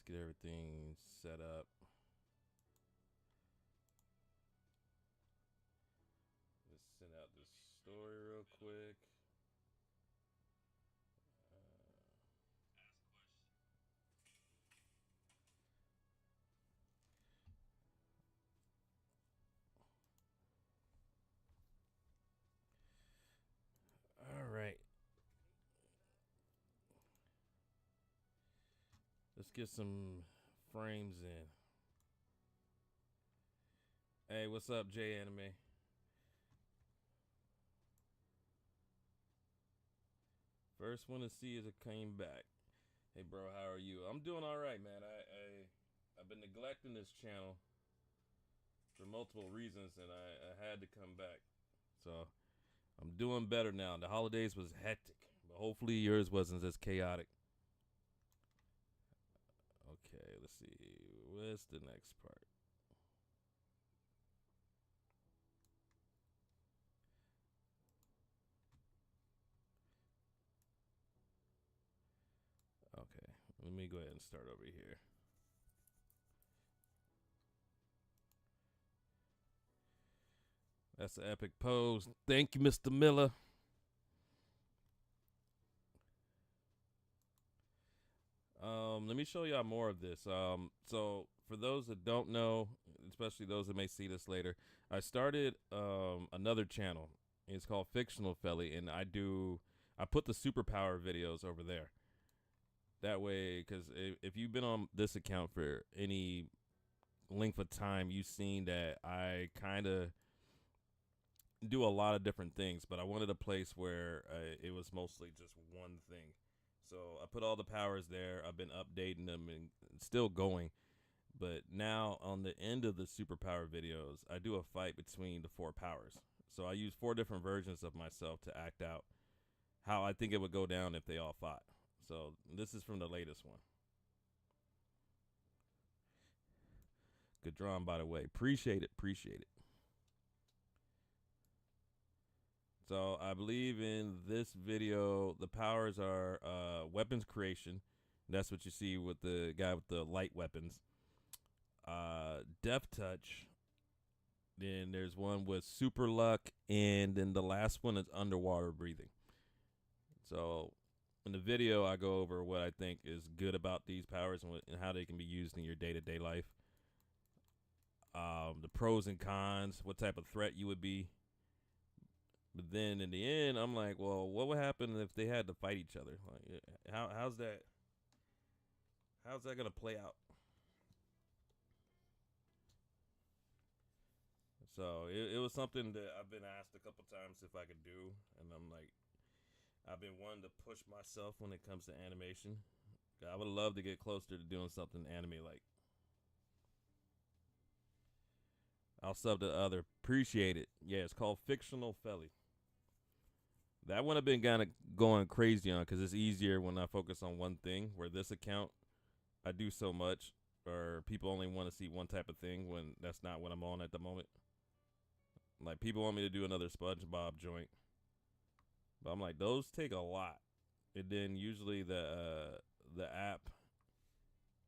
get everything set up. Let's send out this story real quick. All right. Let's get some frames in. Hey, what's up, FelleAnimated? First one to see is it came back. Hey, bro, how are you? I'm doing all right, man. I've been neglecting this channel for multiple reasons, and I had to come back. So I'm doing better now. The holidays was hectic, but hopefully yours wasn't as chaotic. Okay, let's see. Where's the next part? Okay, let me go ahead and start over here. That's an epic pose. Thank you, Mr. Miller. Let me show y'all more of this. So for those that don't know, especially those that may see this later, I started another channel. It's called Fictional Felly, and I put the superpower videos over there. That way, because if you've been on this account for any length of time, you've seen that I kind of do a lot of different things, but I wanted a place where it was mostly just one thing. So I put all the powers there. I've been updating them and still going. But now on the end of the superpower videos, I do a fight between the 4 powers. So I use 4 different versions of myself to act out how I think it would go down if they all fought. So this is from the latest one. Good drawing, by the way. Appreciate it. Appreciate it. So I believe in this video, the powers are weapons creation. That's what you see with the guy with the light weapons. Death touch. Then there's one with super luck, and then the last one is underwater breathing. So in the video, I go over what I think is good about these powers and how they can be used in your day-to-day life. The pros and cons, what type of threat you would be. But then in the end, I'm like, well, what would happen if they had to fight each other? Like, how's that gonna play out? So it was something that I've been asked a couple times if I could do, and I'm like, I've been wanting to push myself when it comes to animation. I would love to get closer to doing something anime like. I'll sub the other. Appreciate it. Yeah, it's called Fictional Felly. That one I've been kind of going crazy on because it's easier when I focus on one thing. Where this account, I do so much, or people only want to see one type of thing when that's not what I'm on at the moment. Like people want me to do another SpongeBob joint, but I'm like, those take a lot, and then usually the app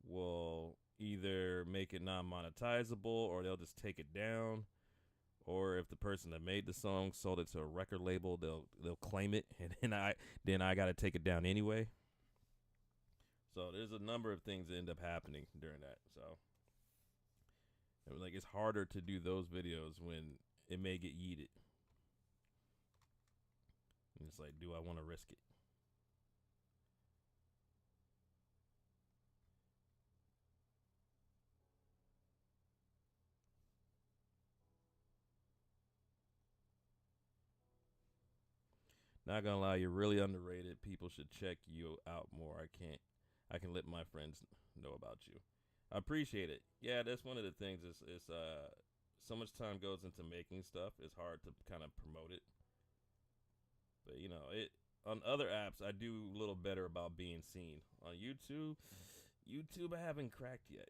will either make it non-monetizable or they'll just take it down. Or if the person that made the song sold it to a record label, they'll claim it, and then I gotta take it down anyway. So there's a number of things that end up happening during that. So like it's harder to do those videos when it may get yeeted. And it's like, do I want to risk it? Not gonna lie, you're really underrated. People should check you out more. I can let my friends know about you. I appreciate it. Yeah, that's one of the things is so much time goes into making stuff. It's hard to kind of promote it. But you know, it on other apps I do a little better about being seen. On YouTube, I haven't cracked yet.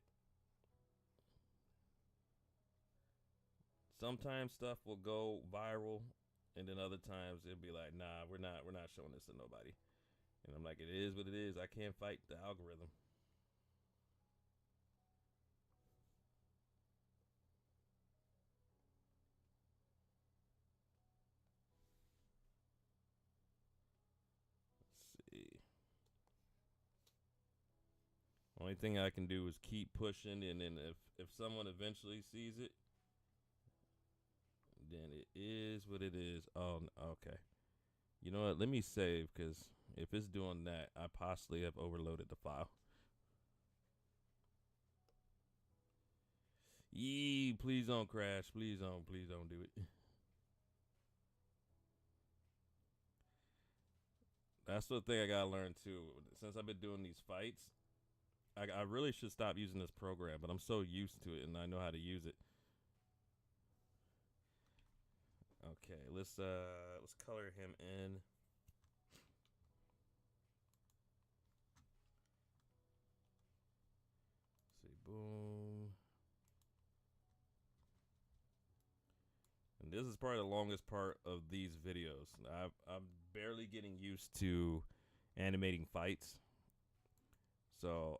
Sometimes stuff will go viral, and then other times it'll be like, nah, we're not showing this to nobody. And I'm like, it is what it is. I can't fight the algorithm. Only thing I can do is keep pushing, and then if someone eventually sees it, then it is what it is. Oh, okay. You know what? Let me save, because if it's doing that, I possibly have overloaded the file. Yee, please don't crash. Please don't do it. That's the thing I gotta learn too. Since I've been doing these fights, I really should stop using this program, but I'm so used to it and I know how to use it. Okay, let's color him in. Let's see, boom. And this is probably the longest part of these videos. I'm barely getting used to animating fights. So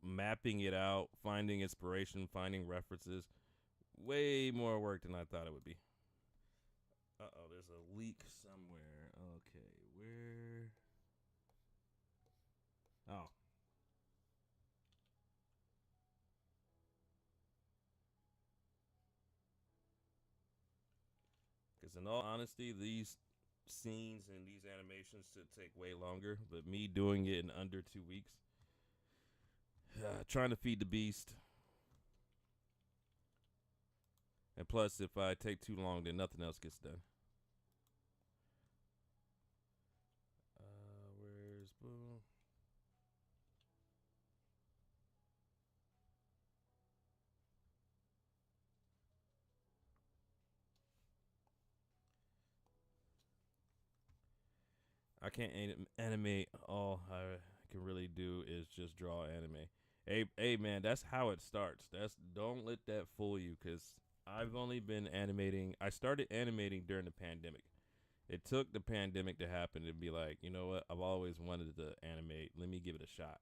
mapping it out, finding inspiration, finding references, way more work than I thought it would be. Uh-oh, there's a leak somewhere. Okay, where? Oh. Because in all honesty, these scenes and these animations should take way longer, but me doing it in under 2 weeks, trying to feed the beast. And plus, if I take too long, then nothing else gets done. Where's boom? I can't animate. All I can really do is just draw anime. Hey, man, that's how it starts. Don't let that fool you, because I've only been animating. I started animating during the pandemic. It took the pandemic to happen to be like, you know what? I've always wanted to animate. Let me give it a shot.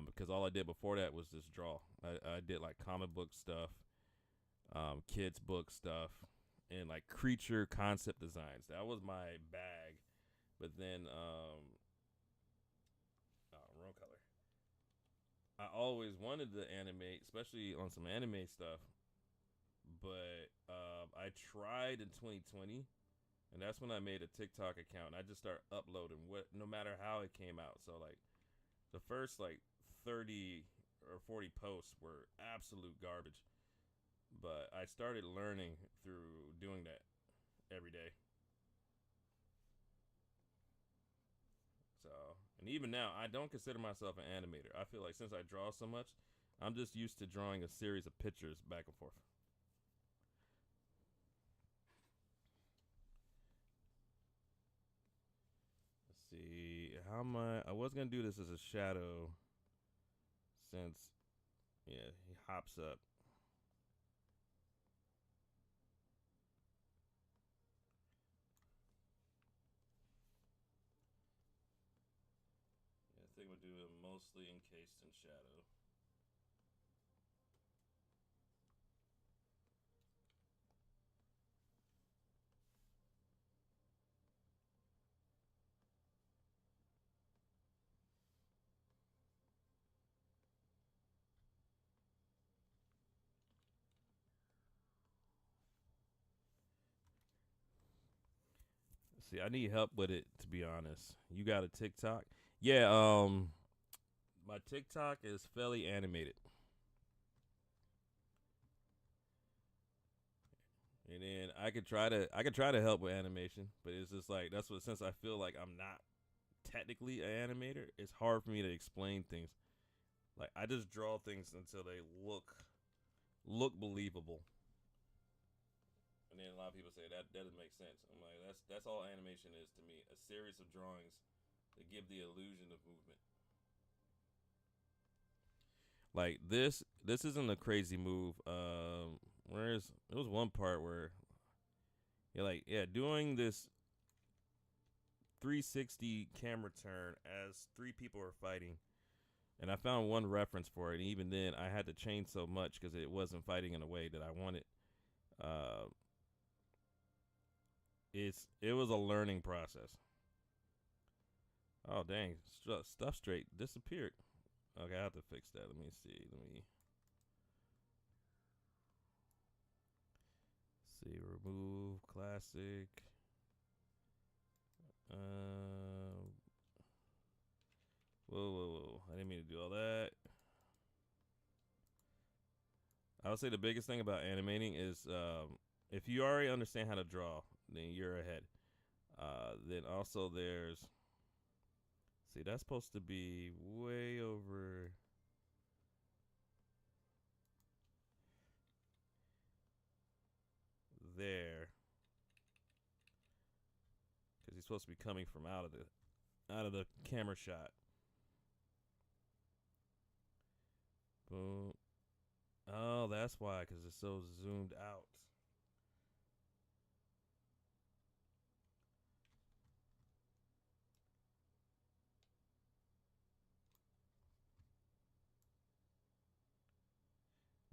Because all I did before that was just draw. I did like comic book stuff, kids book stuff, and like creature concept designs. That was my bag. But then, wrong color. I always wanted to animate, especially on some anime stuff. But I tried in 2020, and that's when I made a TikTok account. I just started uploading no matter how it came out. So like the first like 30 or 40 posts were absolute garbage. But I started learning through doing that every day. So, and even now, I don't consider myself an animator. I feel like since I draw so much, I'm just used to drawing a series of pictures back and forth. Let's see. How am I was going to do this as a shadow since, yeah, he hops up. Yeah, I think we'll do it mostly encased in shadow. See, I need help with it, to be honest. You got a TikTok? Yeah, my TikTok is FelleAnimated. And then I could try to help with animation, but it's just like that's what since I feel like I'm not technically an animator, it's hard for me to explain things. Like I just draw things until they look believable. And then a lot of people say that doesn't make sense. I'm like that's all animation is to me, a series of drawings that give the illusion of movement. Like this isn't a crazy move. Whereas there was one part where you're like, yeah, doing this 360 camera turn as three people are fighting. And I found one reference for it, and even then, I had to change so much because it wasn't fighting in a way that I wanted. Uh, it was a learning process. Oh dang, stuff straight disappeared. Okay, I have to fix that. Let me see. Remove classic. Whoa, whoa, whoa! I didn't mean to do all that. I would say the biggest thing about animating is if you already understand how to draw, then you're ahead. Then also there's, see, that's supposed to be way over there because he's supposed to be coming from out of the camera shot. Boom. Oh, that's why, because it's so zoomed out.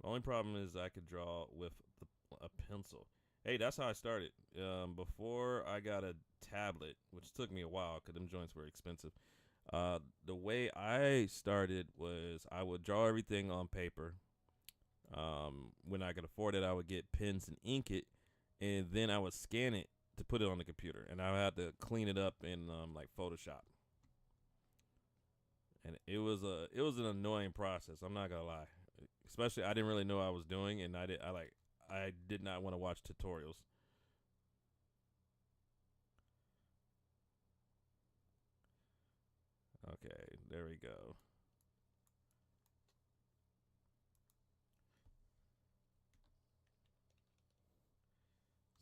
The only problem is I could draw with a pencil. Hey, that's how I started. Before I got a tablet, which took me a while because them joints were expensive. The way I started was I would draw everything on paper. When I could afford it, I would get pens and ink it, and then I would scan it to put it on the computer, and I had to clean it up in like Photoshop. And it was an annoying process. I'm not gonna lie, especially I didn't really know what I was doing, and I did not want to watch tutorials. Okay, there we go.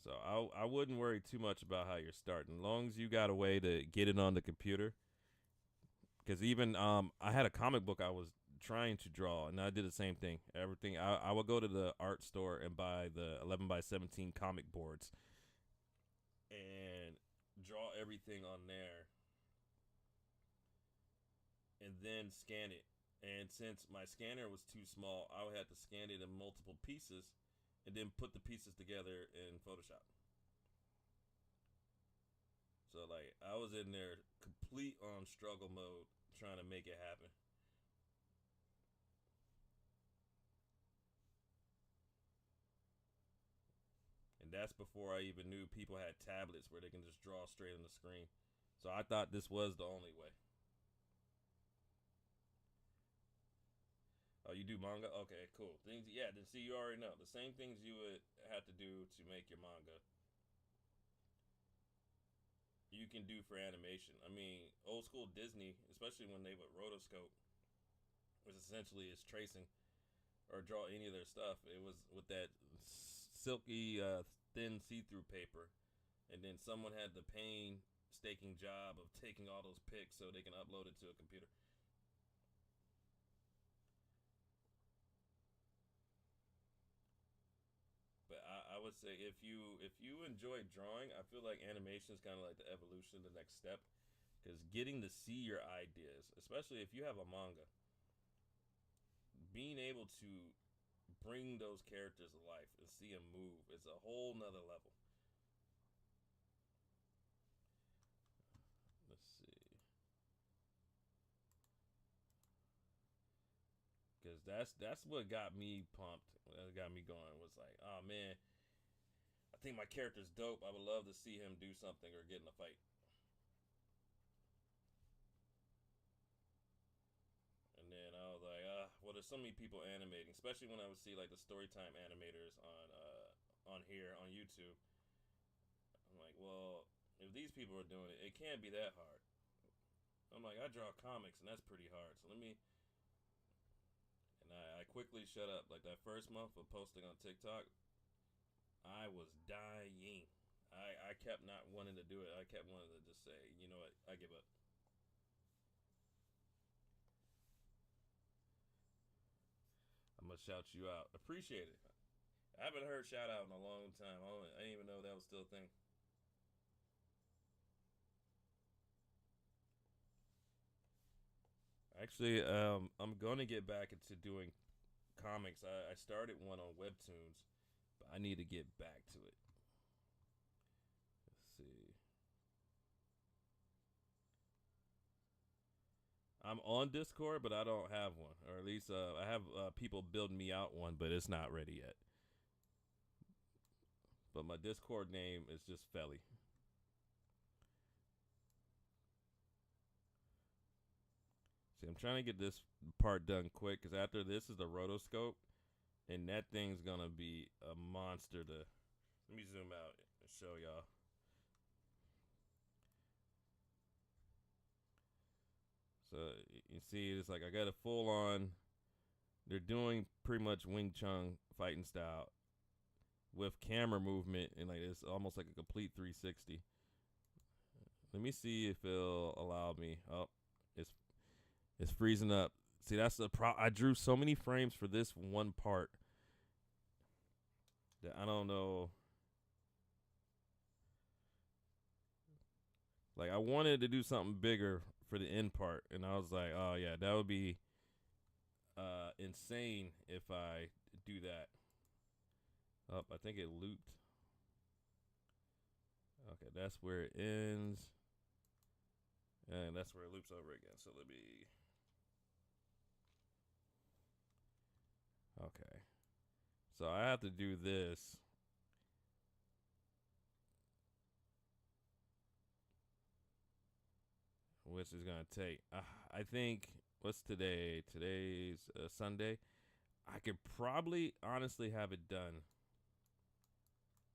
So I wouldn't worry too much about how you're starting, as long as you got a way to get it on the computer. Because even I had a comic book I was trying to draw, and I did the same thing. Everything I would go to the art store and buy the 11 by 17 comic boards and draw everything on there, and then scan it. And since my scanner was too small, I would have to scan it in multiple pieces, and then put the pieces together in Photoshop. So like I was in there complete on struggle mode trying to make it happen. And that's before I even knew people had tablets where they can just draw straight on the screen. So I thought this was the only way. Oh, you do manga? Okay, cool. Things, yeah. Then see, you already know the same things you would have to do to make your manga. You can do for animation. I mean, old school Disney, especially when they would rotoscope, which essentially is tracing or draw any of their stuff. It was with that silky, thin see-through paper, and then someone had the painstaking job of taking all those pics so they can upload it to a computer. But I would say if you enjoy drawing, I feel like animation is kind of like the evolution, the next step, because getting to see your ideas, especially if you have a manga, being able to bring those characters to life and see them move is a whole nother level. Let's see, because that's what got me pumped. That got me going. Was like, oh man, I think my character's dope. I would love to see him do something or get in a fight. And then I was like, well, there's so many people animating, especially when I would see like the storytime animators on here on YouTube. I'm like, well, if these people are doing it, it can't be that hard. I'm like, I draw comics and that's pretty hard. So let me, and I quickly shut up. Like that first month of posting on TikTok, I was dying. I kept not wanting to do it. I kept wanting to just say, you know what, I give up. I'm gonna shout you out. Appreciate it. I haven't heard shout out in a long time. I didn't even know that was still a thing. Actually, I'm gonna get back into doing comics. I started one on Webtoons, but I need to get back to it. Let's see. I'm on Discord, but I don't have one, or at least I have people building me out one, but it's not ready yet. But my Discord name is just Felly. See, I'm trying to get this part done quick because after this is the rotoscope, and that thing's gonna be a monster to. Let me zoom out and show y'all. So you see, it's like I got a full on. They're doing pretty much Wing Chun fighting style with camera movement, and like it's almost like a complete 360. Let me see if it'll allow me. Oh, it's freezing up. See, that's the pro. I drew so many frames for this one part that I don't know. Like I wanted to do something bigger for the end part, and I was like, oh yeah, that would be insane if I do that. Oh, I think it looped. Okay, that's where it ends. And that's where it loops over again. So let me. Okay. So I have to do this. Which is going to take. I think. What's today? Today's Sunday. I could probably honestly have it done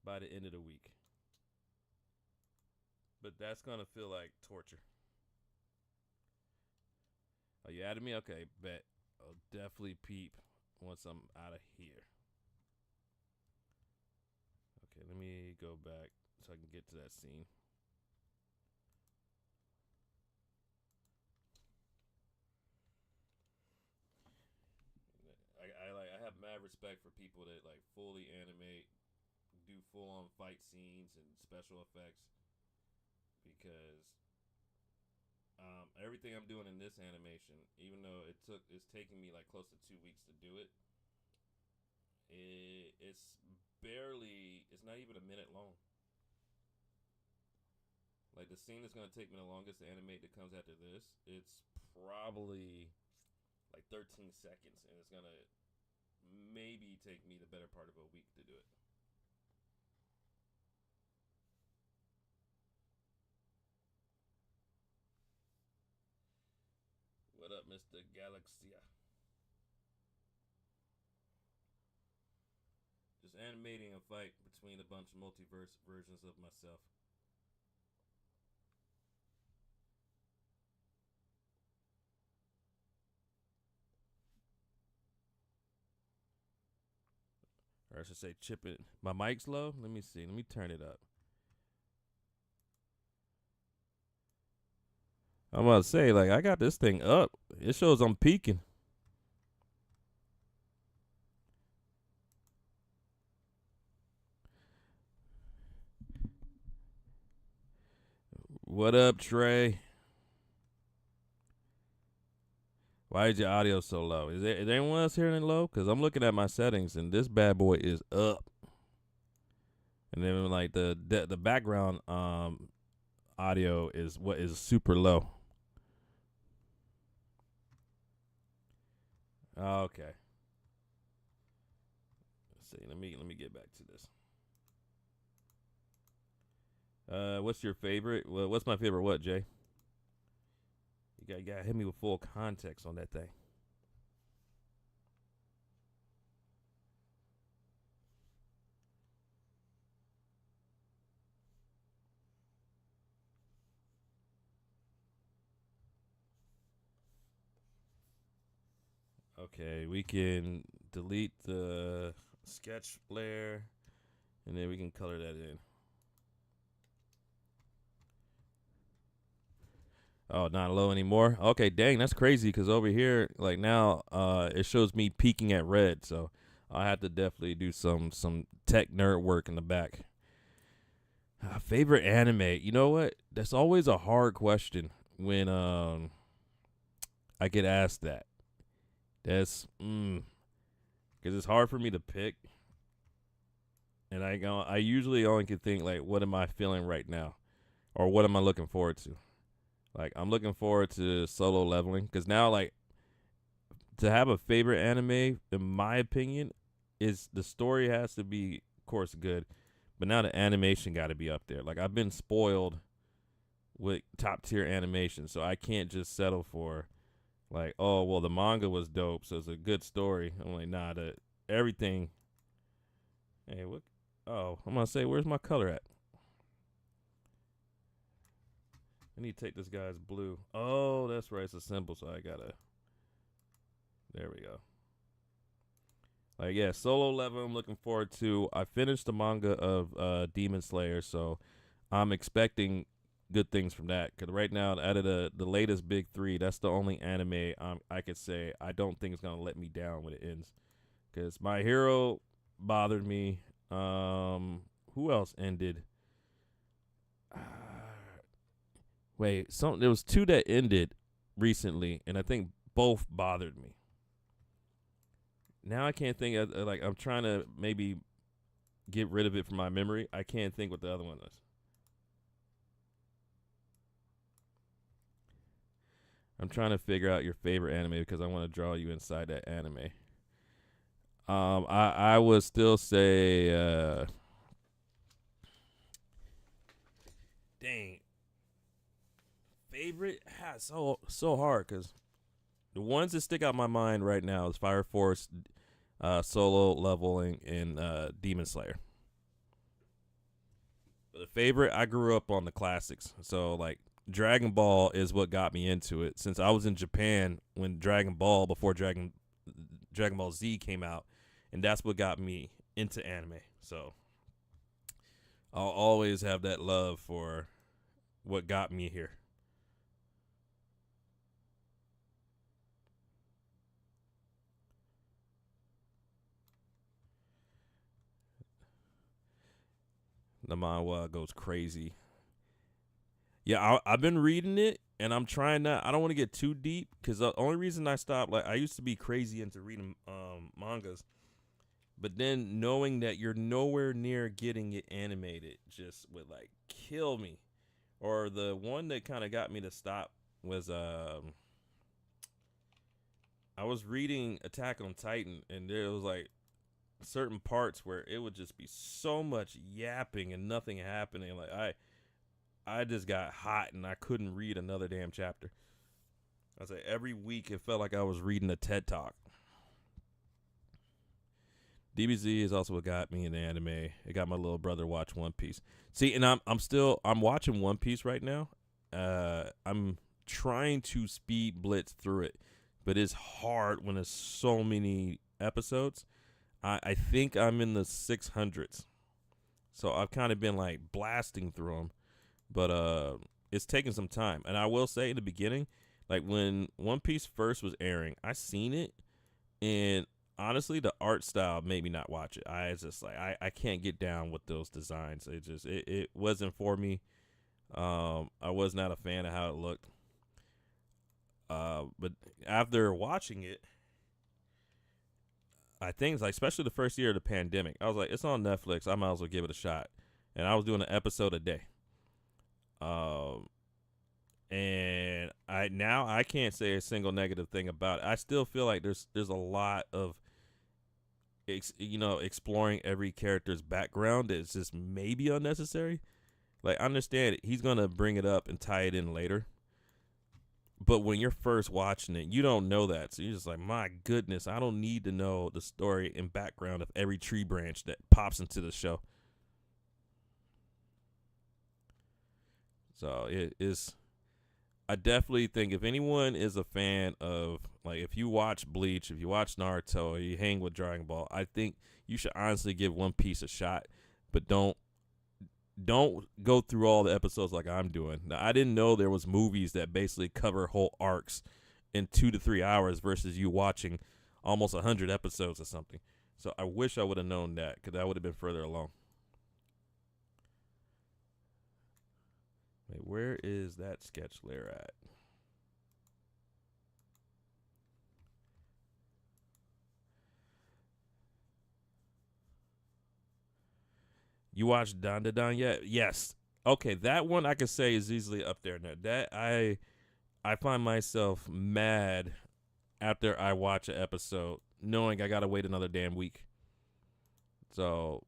by the end of the week. But that's going to feel like torture. Oh, you added me? Okay, bet. I'll definitely peep once I'm out of here. Okay, let me go back so I can get to that scene. I have mad respect for people that like fully animate, do full on fight scenes and special effects, because everything I'm doing in this animation, even though it's taking me like close to 2 weeks to do it, it's not even a minute long. Like the scene that's gonna take me the longest to animate that comes after this, it's probably like 13 seconds, and it's gonna maybe take me the better part of a week to do it. What up, Mr. Galaxia? Just animating a fight between a bunch of multiverse versions of myself. Or I should say chip it. My mic's low? Let me see. Let me turn it up. I'm about to say, like, I got this thing up. It shows I'm peaking. What up, Trey? Why is your audio so low? Is anyone else hearing it low? Because I'm looking at my settings, and this bad boy is up. And then like the background audio is what is super low. Okay. Let's see. Let me get back to this. What's your favorite? Well, what's my favorite? What, Jay? You gotta hit me with full context on that thing. Okay, we can delete the sketch layer, and then we can color that in. Oh, not low anymore. Okay, dang, that's crazy. Because over here, like now, it shows me peaking at red. So I have to definitely do some tech nerd work in the back. Favorite anime? You know what? That's always a hard question when I get asked that. That's because it's hard for me to pick, and I usually only can think like, what am I feeling right now, or what am I looking forward to? Like I'm looking forward to Solo Leveling because now like to have a favorite anime, in my opinion, is the story has to be, of course, good, but now the animation got to be up there. Like I've been spoiled with top tier animation, so I can't just settle for like, oh well, the manga was dope, so it's a good story. I'm like, nah, the everything. Hey, what? Oh, I'm gonna say, where's my color at? I need to take this guy's blue. Oh, that's right, it's a symbol, so I gotta. There we go. Like yeah, Solo Level. I'm looking forward to. I finished the manga of Demon Slayer, so I'm expecting good things from that. Cause right now, out of the latest big three, that's the only anime I could say I don't think it's gonna let me down when it ends. Cause My Hero bothered me. Who else ended? Uh, Wait, there was two that ended recently, and I think both bothered me. Now I can't think of like I'm trying to maybe get rid of it from my memory. I can't think what the other one is. I'm trying to figure out your favorite anime because I want to draw you inside that anime. I would still say, dang, favorite. So hard because the ones that stick out in my mind right now is Fire Force, Solo Leveling, and Demon Slayer. The favorite, I grew up on the classics, so like Dragon Ball is what got me into it. Since I was in Japan when Dragon Ball before Dragon Ball Z came out, and that's what got me into anime. So I'll always have that love for what got me here. The manhwa goes crazy. Yeah, I've been reading it, and I'm trying not. I don't want to get too deep because the only reason I stopped, like, I used to be crazy into reading mangas, but then knowing that you're nowhere near getting it animated just would like kill me. Or the one that kind of got me to stop was I was reading Attack on Titan, and there was like certain parts where it would just be so much yapping and nothing happening. Like I just got hot and I couldn't read another damn chapter. I was like every week it felt like I was reading a TED talk. DBZ is also what got me in anime. It got my little brother watch One Piece. See, and I'm watching One Piece right now. I'm trying to speed blitz through it, but it's hard when there's so many episodes. I think I'm in the 600s, so I've kind of been like blasting through them, but it's taking some time. And I will say in the beginning, like when One Piece first was airing, I seen it, and honestly, the art style made me not watch it. I just like I can't get down with those designs. It wasn't for me. I was not a fan of how it looked. But after watching it, I think like especially the first year of the pandemic, I was like, it's on Netflix. I might as well give it a shot. And I was doing an episode a day. Um, and I can't say a single negative thing about it. I still feel like there's a lot of exploring every character's background that's just maybe unnecessary. Like I understand he's gonna bring it up and tie it in later, but when you're first watching it, you don't know that, so you're just like, my goodness, I don't need to know the story and background of every tree branch that pops into the show. So it is. I definitely think if anyone is a fan of like if you watch Bleach, if you watch Naruto, or you hang with Dragon Ball, I think you should honestly give One Piece a shot, but don't go through all the episodes like I'm doing. Now, I didn't know there was movies that basically cover whole arcs in 2 to 3 hours versus you watching almost 100 episodes or something. So I wish I would have known that because I would have been further along. Wait, where is that sketch layer at? You watched Don Da Don yet? Yes. Okay, that one I could say is easily up there. Now that I find myself mad after I watch an episode, knowing I gotta wait another damn week. So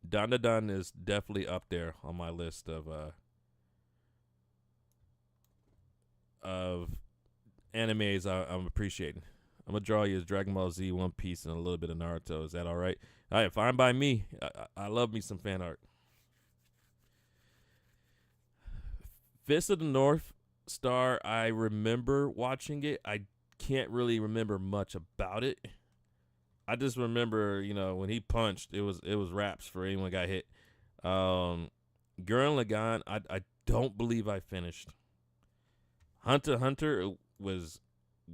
Dun Dun Dun is definitely up there on my list of animes I'm appreciating. I'm gonna draw you as Dragon Ball Z, One Piece, and a little bit of Naruto. Is that all right? All right, fine by me. I love me some fan art. Fist of the North Star. I remember watching it. I can't really remember much about it. I just remember, when he punched, it was raps for anyone who got hit. Um, Gurren Lagann. I don't believe I finished. Hunter x Hunter was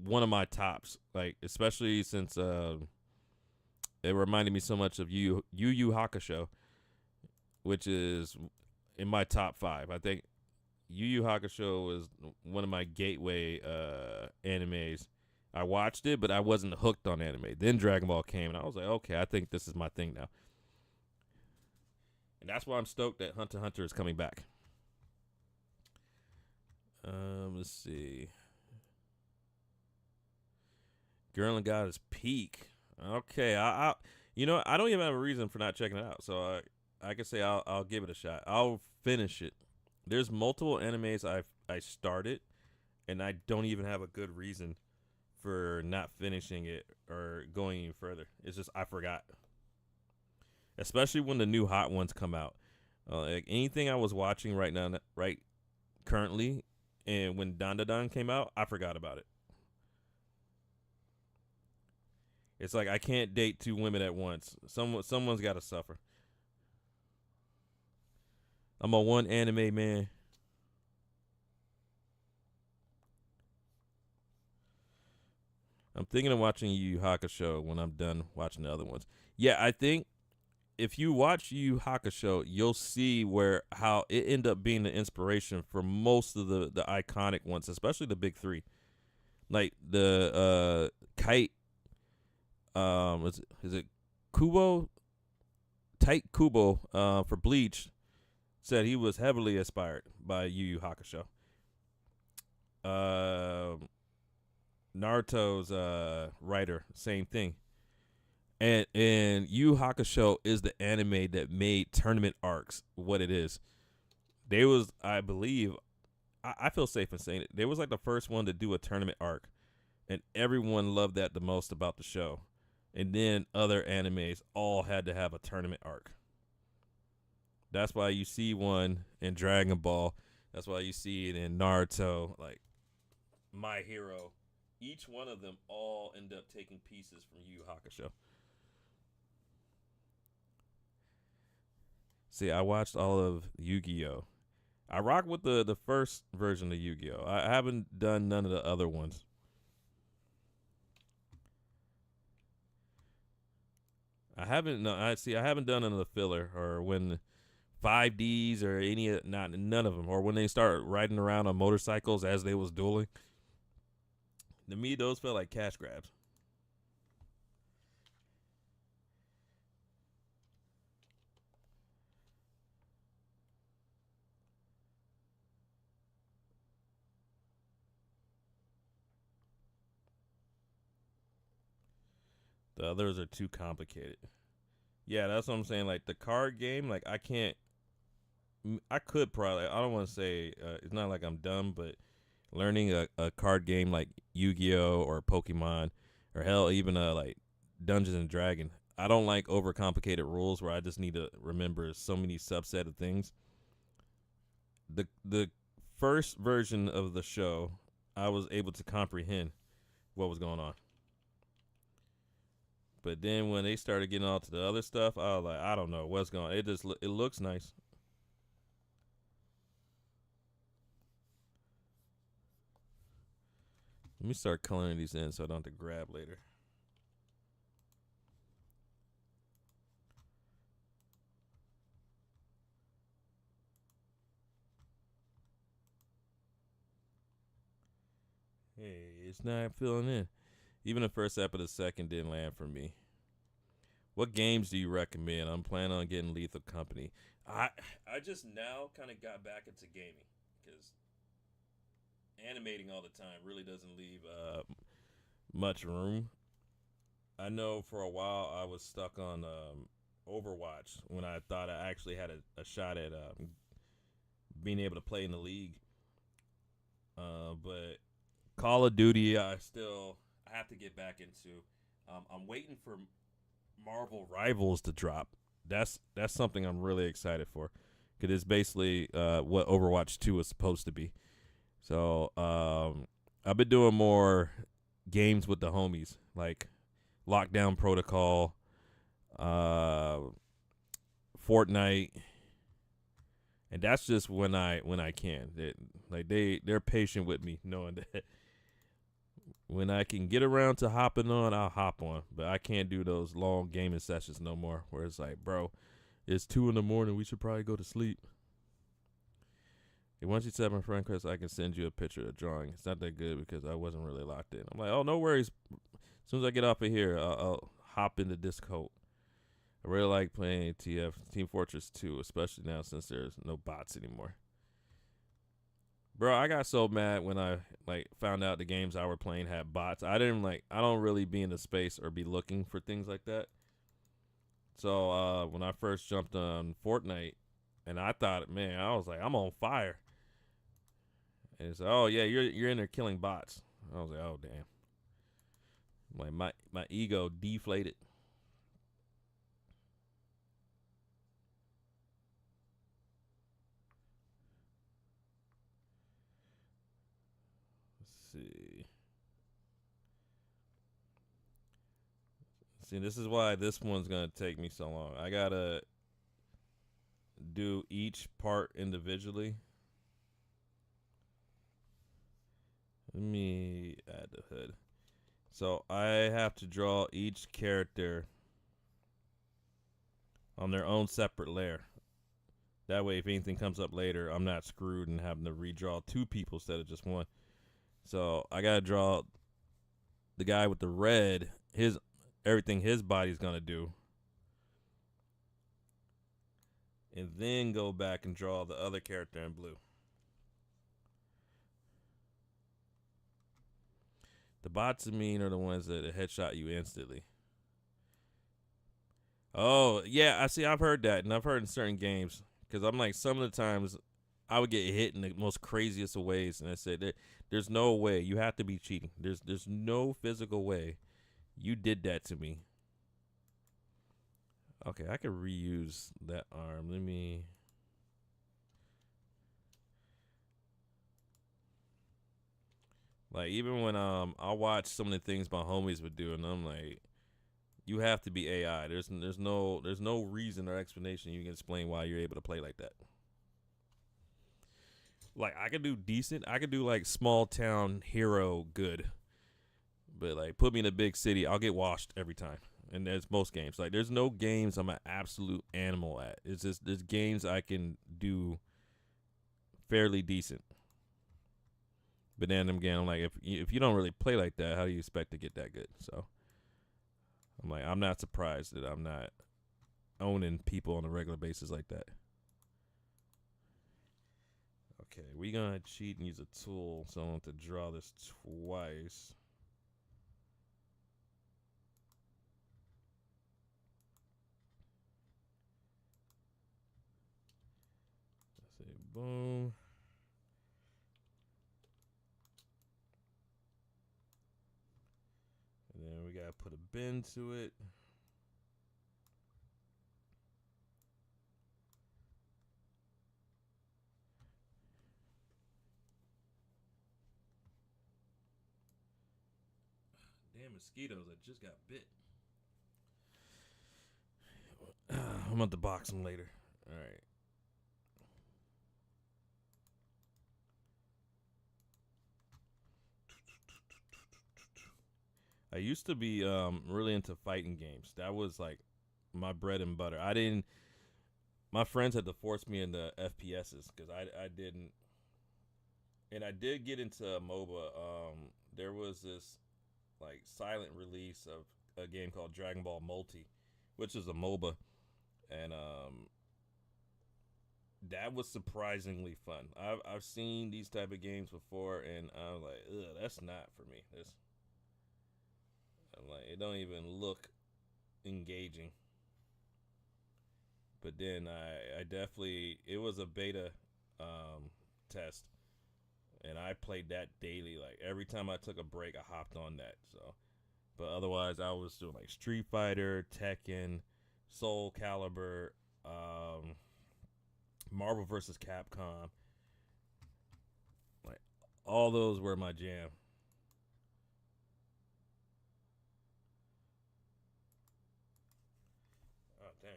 one of my tops, like especially since it reminded me so much of Yu Hakusho, which is in my top five. I think Yu Yu Hakusho was one of my gateway animes. I watched it, but I wasn't hooked on anime. Then Dragon Ball came, and I was like, okay, I think this is my thing now. And that's why I'm stoked that Hunter x Hunter is coming back. Let's see. Gurren Lagann is peak. Okay, I don't even have a reason for not checking it out, so I can say I'll give it a shot. I'll finish it. There's multiple animes I started, and I don't even have a good reason for not finishing it or going any further. It's just I forgot. Especially when the new hot ones come out. Like anything I was watching right now, right currently, and when Don Da Don came out, I forgot about it. It's like I can't date two women at once. Someone's got to suffer. I'm a one anime man. I'm thinking of watching Yu Yu Hakusho when I'm done watching the other ones. Yeah, I think if you watch Yu Yu Hakusho, you'll see where how it ended up being the inspiration for most of the iconic ones, especially the big three, like the kite. Is it Kubo? Tight Kubo for Bleach said he was heavily inspired by Yu Yu Hakusho. Naruto's writer, same thing. And Yu Hakusho is the anime that made tournament arcs what it is. They was, I believe, I feel safe in saying it. They was like the first one to do a tournament arc, and everyone loved that the most about the show. And then other animes all had to have a tournament arc. That's why you see one in Dragon Ball. That's why you see it in Naruto, like My Hero. Each one of them all end up taking pieces from Yu Hakusho. See, I watched all of Yu-Gi-Oh. I rock with the first version of Yu-Gi-Oh. I haven't done none of the other ones. I haven't. No, I see. I haven't done none of the filler or when 5Ds or any not none of them or when they start riding around on motorcycles as they was dueling. To me, those felt like cash grabs. The others are too complicated. Yeah, that's what I'm saying. Like the card game, like I can't. I could probably. I don't want to say it's not like I'm dumb, but learning a card game like Yu-Gi-Oh or Pokemon or hell even like Dungeons and Dragon. I don't like overcomplicated rules where I just need to remember so many subset of things. The first version of the show, I was able to comprehend what was going on. But then when they started getting all to the other stuff, I was like, I don't know what's going on. It looks nice. Let me start coloring these in so I don't have to grab later. Hey, it's not filling in. Even the first ep of the second didn't land for me. What games do you recommend? I'm planning on getting Lethal Company. I just now kind of got back into gaming because animating all the time really doesn't leave much room. I know for a while I was stuck on Overwatch when I thought I actually had a shot at being able to play in the league. But Call of Duty, I have to get back into. I'm waiting for Marvel Rivals to drop. That's something I'm really excited for because it's basically what Overwatch 2 is supposed to be. So I've been doing more games with the homies like Lockdown Protocol, uh, Fortnite, and that's just when I can. They're patient with me, knowing that when I can get around to hopping on, I'll hop on. But I can't do those long gaming sessions no more. Where it's like, bro, it's 2 in the morning. We should probably go to sleep. And once you set my friend request, I can send you a picture of the drawing. It's not that good because I wasn't really locked in. I'm like, oh, no worries. As soon as I get off of here, I'll hop into Discord. I really like playing Team Fortress 2, especially now since there's no bots anymore. Bro, I got so mad when I found out the games I were playing had bots. I don't really be in the space or be looking for things like that. So when I first jumped on Fortnite, and I thought, man, I was like, I'm on fire. And it's like, oh yeah, you're in there killing bots. I was like, oh damn. Like my ego deflated. Let's see. See, this is why this one's gonna take me so long. I gotta do each part individually. Let me add the hood. So I have to draw each character on their own separate layer. That way, if anything comes up later, I'm not screwed and having to redraw two people instead of just one. So I gotta draw the guy with the red, his everything his body's gonna do, and then go back and draw the other character in blue. The bots, I mean, are the ones that headshot you instantly. Oh yeah, I see. I've heard that, and I've heard in certain games because I'm like some of the times I would get hit in the most craziest of ways, and I said there's no way you have to be cheating. There's no physical way you did that to me. Okay, I could reuse that arm. Let me. Like even when I watch some of the things my homies would do, and I'm like, you have to be AI. There's no reason or explanation you can explain why you're able to play like that. Like I could do decent. I could do like small town hero good, but like put me in a big city, I'll get washed every time. And there's most games. Like there's no games I'm an absolute animal at. It's just there's games I can do fairly decent. But then again, I'm like, if you don't really play like that, how do you expect to get that good? So I'm like, I'm not surprised that I'm not owning people on a regular basis like that. Okay, we gonna cheat and use a tool, so I want to draw this twice. Let's say boom. And then we gotta put a bend to it. Damn mosquitoes! I just got bit. I'm going to box them later. All right. I used to be really into fighting games. That was like my bread and butter. I didn't. My friends had to force me into FPSs because I didn't. And I did get into MOBA. There was this like silent release of a game called Dragon Ball Multi, which is a MOBA, and that was surprisingly fun. I've seen these type of games before, and I was like, ugh, that's not for me. I'm like, it don't even look engaging. But then I definitely, it was a beta test, and I played that daily. Like every time I took a break, I hopped on that. So, but otherwise, I was doing like Street Fighter, Tekken, Soul Calibur, Marvel vs. Capcom. Like all those were my jam. Oh dang!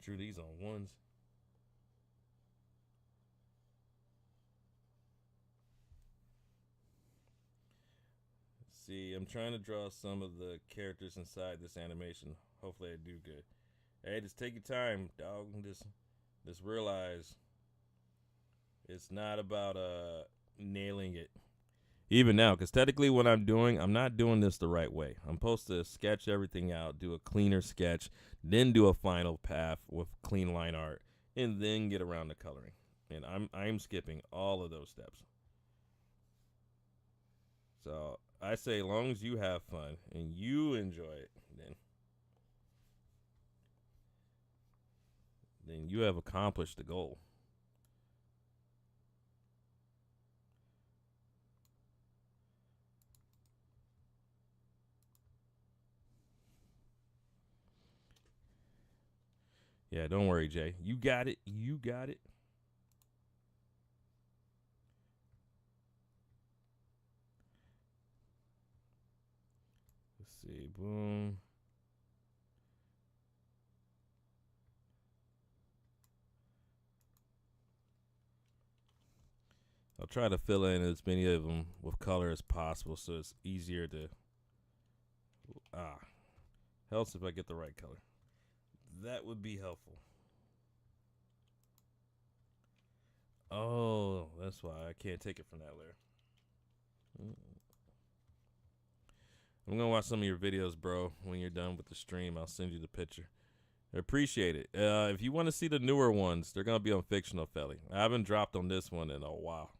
Drew these on ones. See, I'm trying to draw some of the characters inside this animation. Hopefully, I do good. Hey, just take your time, dog. Just realize it's not about nailing it. Even now, because technically, what I'm not doing this the right way. I'm supposed to sketch everything out, do a cleaner sketch, then do a final path with clean line art, and then get around to coloring. And I'm skipping all of those steps. So I say, as long as you have fun and you enjoy it, then you have accomplished the goal. Yeah, don't worry, Jay. You got it. You got it. Let's see. Boom. I'll try to fill in as many of them with color as possible so it's easier to. Ah, helps if I get the right color. That would be helpful. Oh, that's why I can't take it from that layer. I'm gonna watch some of your videos, bro. When you're done with the stream, I'll send you the picture. I appreciate it. If you want to see the newer ones, they're gonna be on Fictional Felly. I haven't dropped on this one in a while,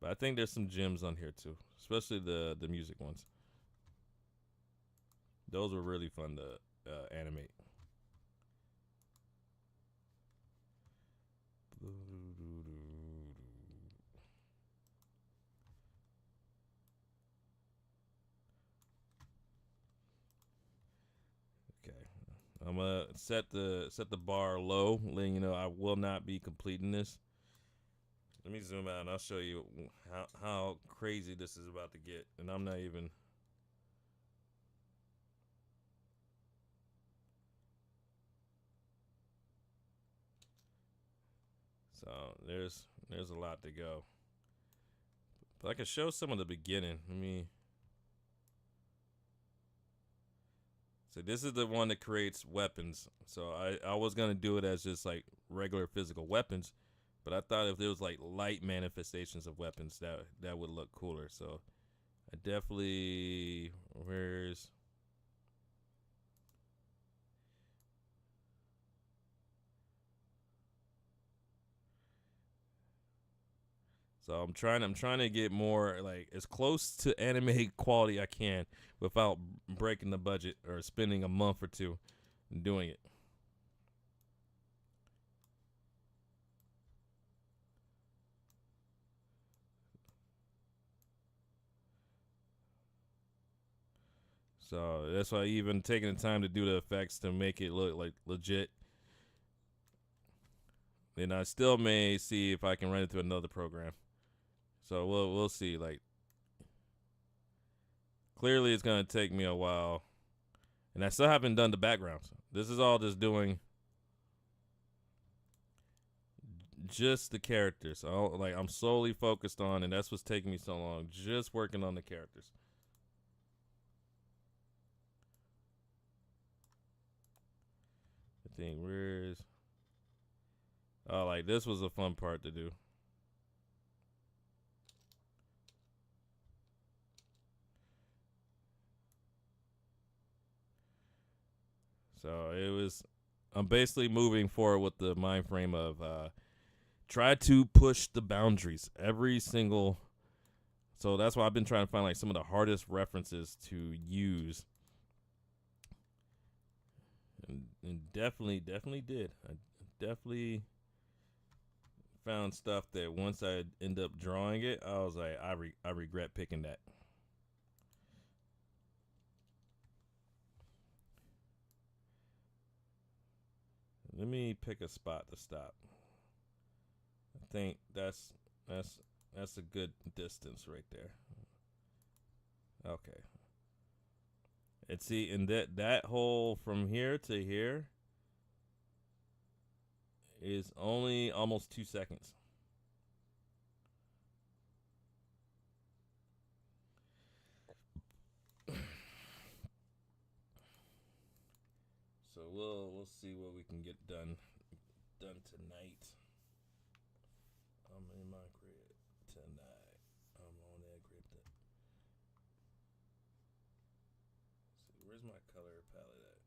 but I think there's some gems on here too, especially the music ones. Those were really fun to animate. Okay, I'm gonna set the bar low, letting you know I will not be completing this. Let me zoom out and I'll show you how crazy this is about to get, and I'm not even. So there's a lot to go. But I can show some of the beginning. Let me. So this is the one that creates weapons. So I was gonna do it as just like regular physical weapons, but I thought if there was like light manifestations of weapons, that would look cooler. So I definitely where's. So I'm trying to get more like as close to anime quality I can without breaking the budget or spending a month or two doing it. So that's why I even taking the time to do the effects to make it look like legit. And I still may see if I can run it through another program. So we'll see. Like clearly it's gonna take me a while, and I still haven't done the backgrounds. This is all just doing just the characters. So like I'm solely focused on, and that's what's taking me so long. Just working on the characters. I think where's oh like this was a fun part to do. So I'm basically moving forward with the mind frame of try to push the boundaries every single. So that's why I've been trying to find like some of the hardest references to use, and definitely did. I definitely found stuff that once I end up drawing it, I was like, I regret picking that. Let me pick a spot to stop. I think that's a good distance right there. Okay. And see, and that hole from here to here is only almost 2 seconds. So we'll see what we can get done tonight. I'm in my crib tonight. I'm on that crib. See, where's my color palette at?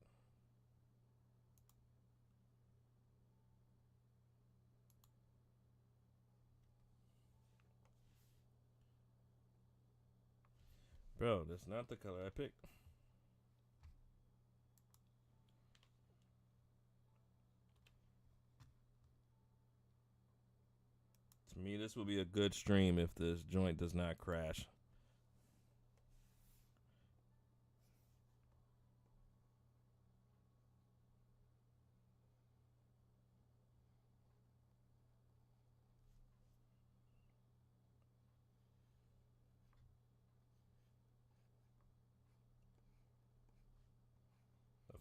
Bro, that's not the color I picked. To me, this will be a good stream if this joint does not crash.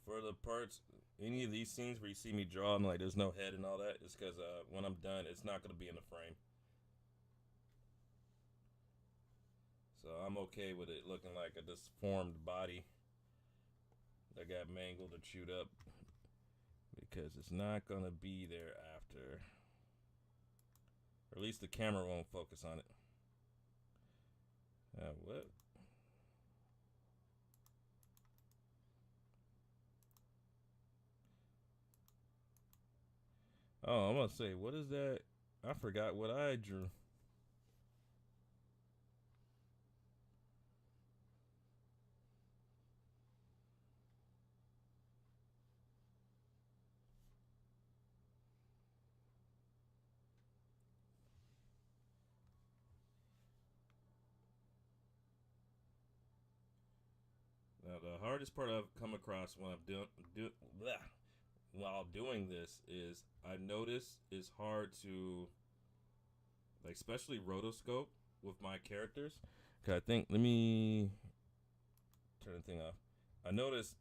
For the parts, any of these scenes where you see me draw, I'm like, there's no head and all that, it's because when I'm done, it's not going to be in the frame. So I'm okay with it looking like a disformed body that got mangled or chewed up because it's not going to be there after. Or at least the camera won't focus on it. What? Oh, I'm going to say, what is that? I forgot what I drew. Now, the hardest part I've come across when I'm while doing this is I notice it's hard to, like, especially rotoscope with my characters. Cause I think, let me turn the thing off. I noticed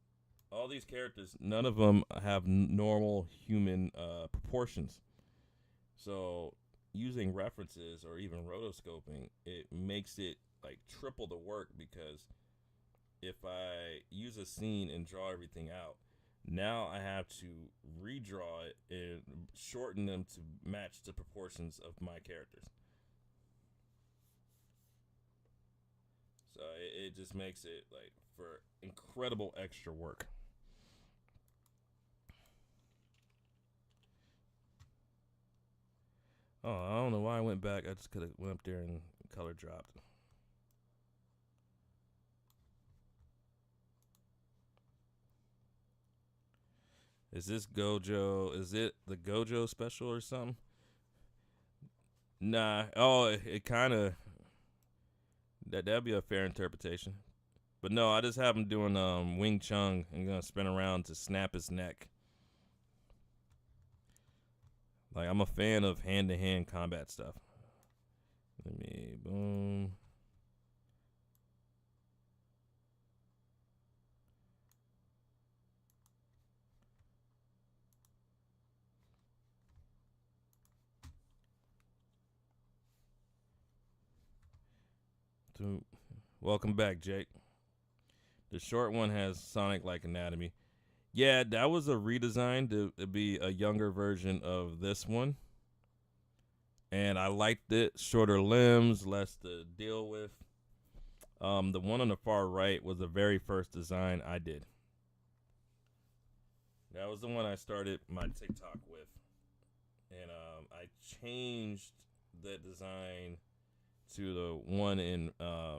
all these characters, none of them have normal human proportions. So using references or even rotoscoping, it makes it like triple the work because if I use a scene and draw everything out, now I have to redraw it and shorten them to match the proportions of my characters. So it just makes it like for incredible extra work. Oh, I don't know why I went back. I just could have went up there and color dropped. Is this Gojo? Is it the Gojo special or something? Nah. Oh, it kind of that'd be a fair interpretation. But no, I just have him doing Wing Chun and gonna spin around to snap his neck. Like I'm a fan of hand to hand combat stuff. Let me boom. Welcome back, Jake. The short one has Sonic like anatomy. Yeah, that was a redesign to be a younger version of this one. And I liked it. Shorter limbs, less to deal with. The one on the far right was the very first design I did. That was the one I started my TikTok with, and I changed the design to the one in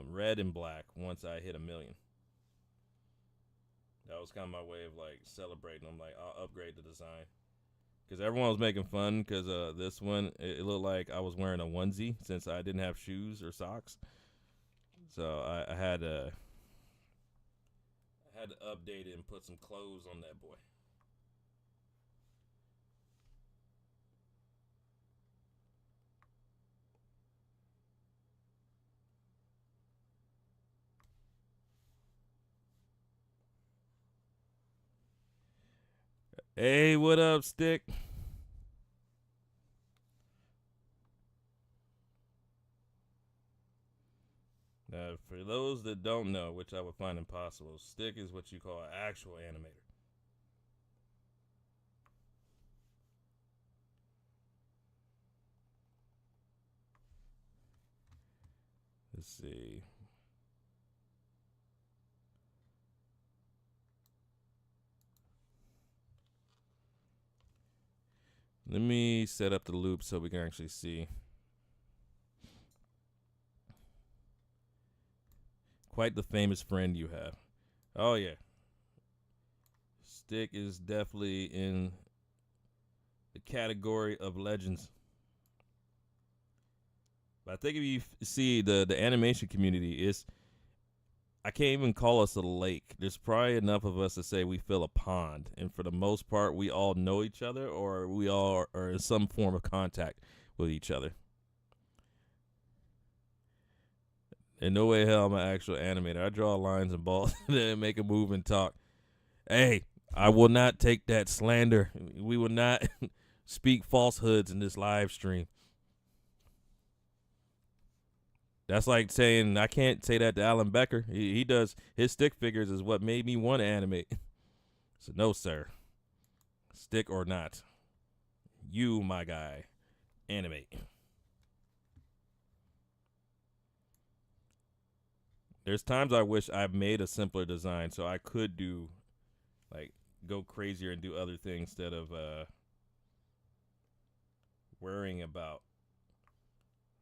red and black once I hit 1 million. That was kind of my way of like celebrating. I'm like, I'll upgrade the design because everyone was making fun because this one it looked like I was wearing a onesie since I didn't have shoes or socks. So I had to update it and put some clothes on that boy. Hey, what up, Stick? Now, for those that don't know, which I would find impossible, Stick is what you call an actual animator. Let's see. Let me set up the loop so we can actually see. Quite the famous friend you have. Oh, yeah. Stick is definitely in the category of legends. But I think if you see the animation community is, I can't even call us a lake. There's probably enough of us to say we fill a pond, and for the most part, we all know each other, or we all are in some form of contact with each other. In no way hell I'm an actual animator. I draw lines and balls and make a move and talk. Hey, I will not take that slander. We will not speak falsehoods in this live stream. That's like saying I can't say that to Alan Becker. He does his stick figures is what made me want to animate. So no, sir. Stick or not, you, my guy, animate. There's times I wish I made a simpler design so I could do like go crazier and do other things instead of worrying about,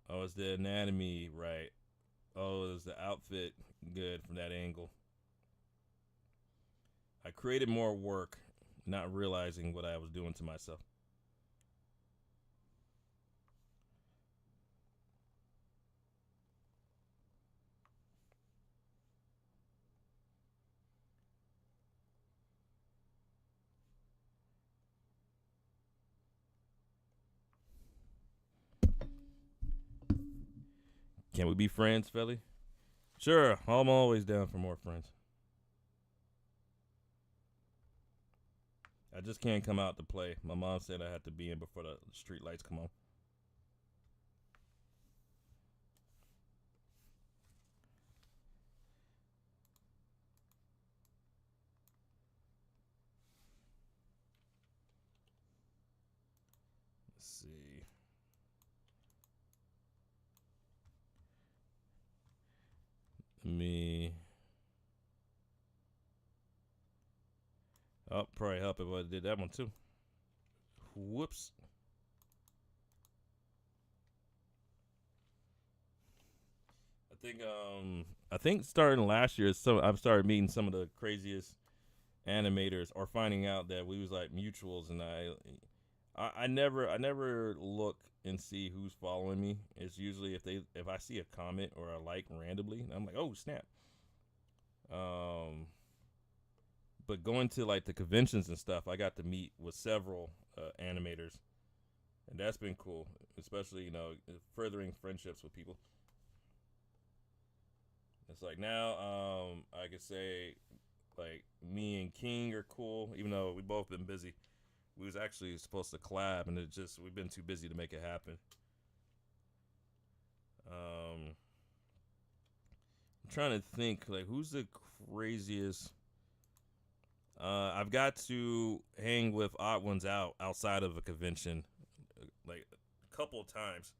oh, is the anatomy right? Oh, is the outfit good from that angle? I created more work, not realizing what I was doing to myself. Can we be friends, Felly? Sure, I'm always down for more friends. I just can't come out to play. My mom said I had to be in before the street lights come on. Let's see. Me. Oh, probably help if I did that one too. Whoops. I think starting last year, so I've started meeting some of the craziest animators, or finding out that we was like mutuals, and I never look and see who's following me. It's usually if I see a comment or a like randomly, I'm like, oh snap. Um, but going to like the conventions and stuff, I got to meet with several animators, and that's been cool, especially furthering friendships with people. It's like now I could say like me and King are cool, even though we both been busy. We was actually supposed to collab, and it just we've been too busy to make it happen. I'm trying to think like who's the craziest. I've got to hang with odd ones outside of a convention, like a couple of times.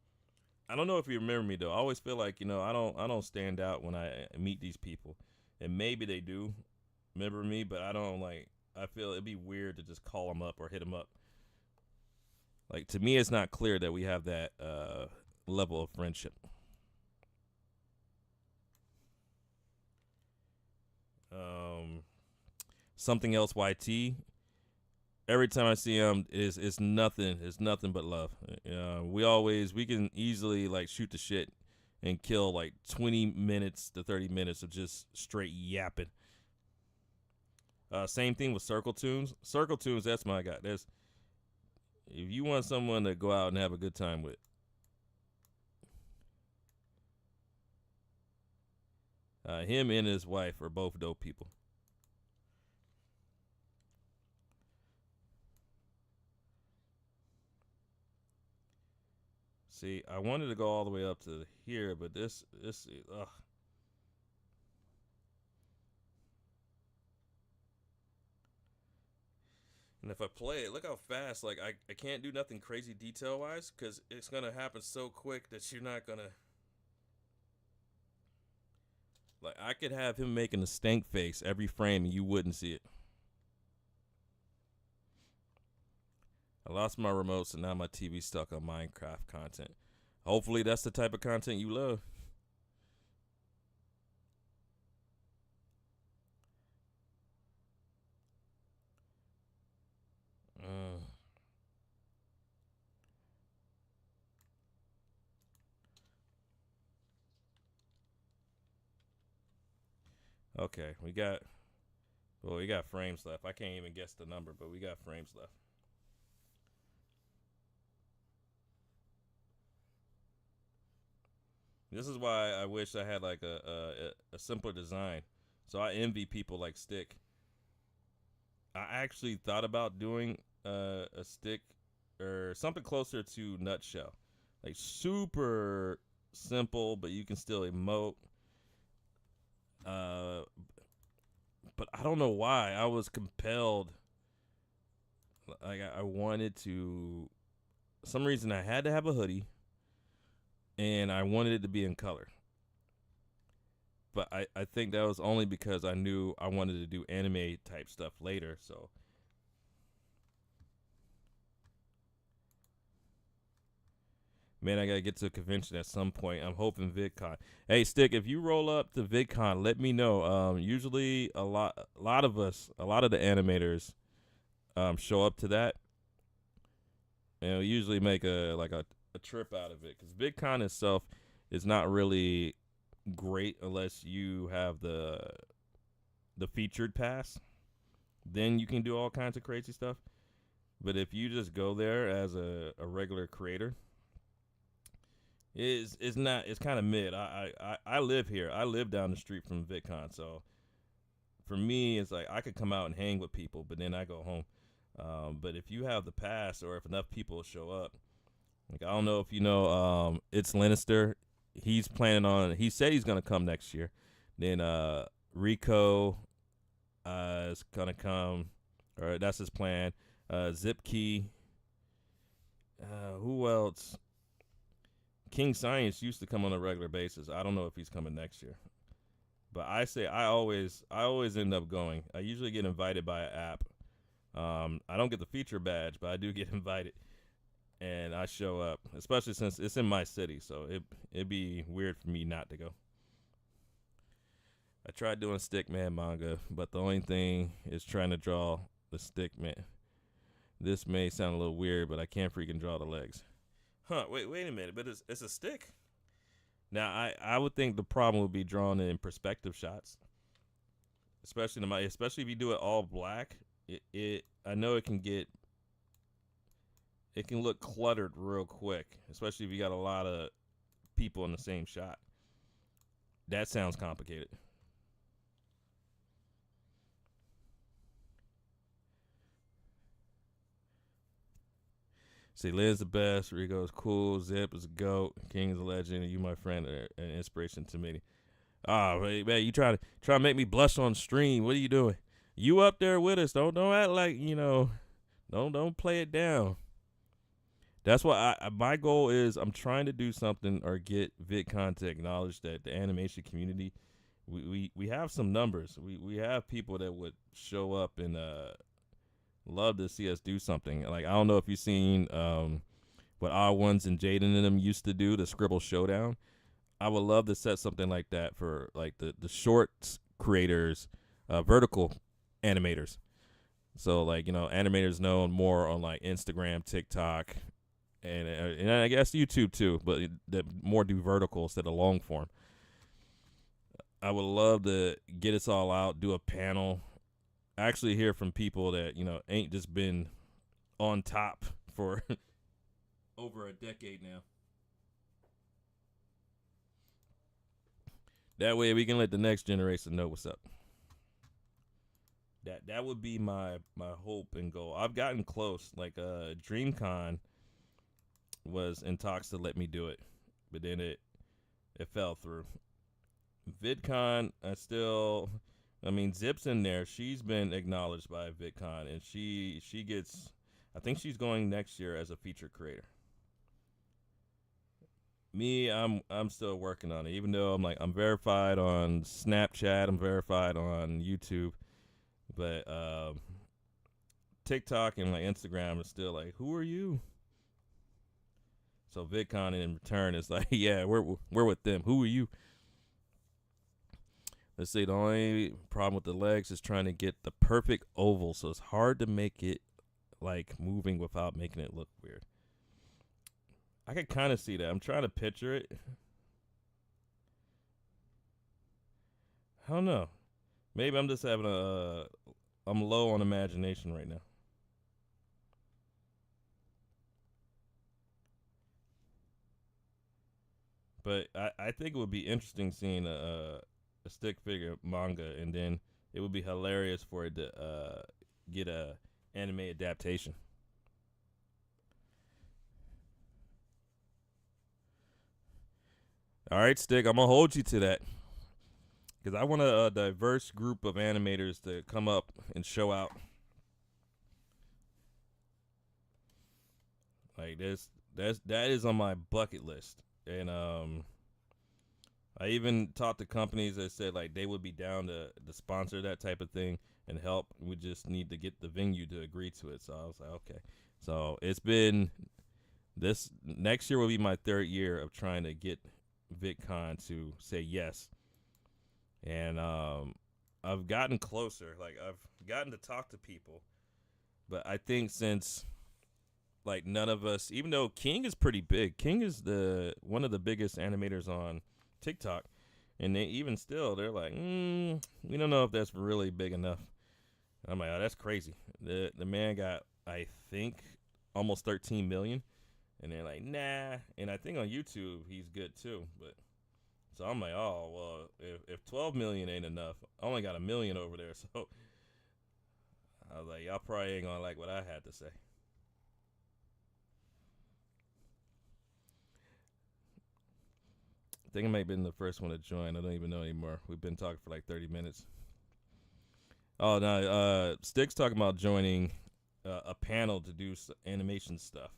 I don't know if you remember me though. I always feel like I don't stand out when I meet these people, and maybe they do remember me, but I don't like. I feel it'd be weird to just call him up or hit him up. Like, to me, it's not clear that we have that level of friendship. Um, Something else, YT. Every time I see him, it's nothing. It's nothing but love. We can easily like shoot the shit and kill like 20 minutes to 30 minutes of just straight yapping. Same thing with Circle Tunes. Circle Tunes, that's my guy. That's if you want someone to go out and have a good time with. Him and his wife are both dope people. See, I wanted to go all the way up to here, but this, ugh. And if I play it, look how fast. Like I can't do nothing crazy detail wise because it's gonna happen so quick that you're not gonna. Like I could have him making a stank face every frame and you wouldn't see it. I lost my remote, so now my TV's stuck on Minecraft content. Hopefully, that's the type of content you love. Uh, okay, we got frames left. I can't even guess the number, but we got frames left. This is why I wish I had like a simpler design. So I envy people like Stick. I actually thought about doing a Stick or something closer to Nutshell, like super simple, but you can still emote. Uh, but I don't know why I was compelled. Like I wanted to. Some reason I had to have a hoodie, and I wanted it to be in color. But I think that was only because I knew I wanted to do anime type stuff later. So, man, I gotta get to a convention at some point. I'm hoping VidCon. Hey, Stick, if you roll up to VidCon, let me know. Usually a lot of us, a lot of the animators, show up to that, and we usually make a trip out of it because VidCon itself is not really great unless you have the featured pass. Then you can do all kinds of crazy stuff. But if you just go there as a regular creator, it's not it's kind of mid. I live here. I live down the street from VidCon, so for me it's like I could come out and hang with people, but then I go home. But if you have the pass or if enough people show up, like I don't know if you know, it's Lannister. He's planning on. He said he's gonna come next year. Then Rico is gonna come, or that's his plan. Zip Key. Who else? King Science used to come on a regular basis. I don't know if he's coming next year. But I always end up going. I usually get invited by an app. I don't get the feature badge, but I do get invited, and I show up. Especially since it's in my city, so it'd be weird for me not to go. I tried doing Stickman manga, but the only thing is trying to draw the Stickman. This may sound a little weird, but I can't freaking draw the legs. Huh? Wait a minute. But it's a stick. Now I would think the problem would be drawn in perspective shots, especially if you do it all black. It I know it can look cluttered real quick, especially if you got a lot of people in the same shot. That sounds complicated. See, Liz the best, Rico's cool, Zip is a goat, King is a legend, and you, my friend, are an inspiration to me. Ah, man, you try to make me blush on stream. What are you doing? You up there with us? Don't act like don't play it down. That's why my goal is I'm trying to do something or get VidCon to acknowledge that the animation community we have some numbers. We have people that would show up and love to see us do something. Like I don't know if you've seen what Odd Ones and Jaden and them used to do, the Scribble Showdown. I would love to set something like that for like the shorts creators, vertical animators. So like animators known more on like Instagram, TikTok, and I guess YouTube too, but that more do vertical instead of long form. I would love to get us all out, do a panel, actually hear from people that ain't just been on top for over a decade now. That way we can let the next generation know what's up. That would be my hope and goal. I've gotten close. Like DreamCon was in talks to let me do it, but then it fell through. VidCon, I mean, Zip's in there. She's been acknowledged by VidCon, and she gets. I think she's going next year as a feature creator. Me, I'm still working on it. Even though I'm verified on Snapchat, I'm verified on YouTube, but TikTok and like Instagram is still like, who are you? So VidCon in return is like, yeah, we're with them. Who are you? Let's see. The only problem with the legs is trying to get the perfect oval, so it's hard to make it like moving without making it look weird. I can kind of see that. I'm trying to picture it. I don't know. Maybe I'm just having I'm low on imagination right now. But I think it would be interesting seeing a stick figure manga, and then it would be hilarious for it to get a anime adaptation. All right, Stick, I'm gonna hold you to that because I want a diverse group of animators to come up and show out. Like that is on my bucket list, and I even talked to companies that said like they would be down to sponsor that type of thing and help. We just need to get the venue to agree to it. So I was like, okay. So it's been this next year will be my third year of trying to get VidCon to say yes, and I've gotten closer. Like I've gotten to talk to people, but I think since like none of us, even though King is pretty big, King is the one of the biggest animators on TikTok, and they even still they're like, we don't know if that's really big enough. I'm like, oh, that's crazy. The man got I think almost 13 million, and they're like, nah. And I think on YouTube he's good too, but so I'm like, oh well, if 12 million ain't enough, I only got a million over there, so I was like, y'all probably ain't gonna like what I had to say. I think I might have been the first one to join. I don't even know anymore. We've been talking for like 30 minutes. Oh, no. Stick's talking about joining a panel to do animation stuff.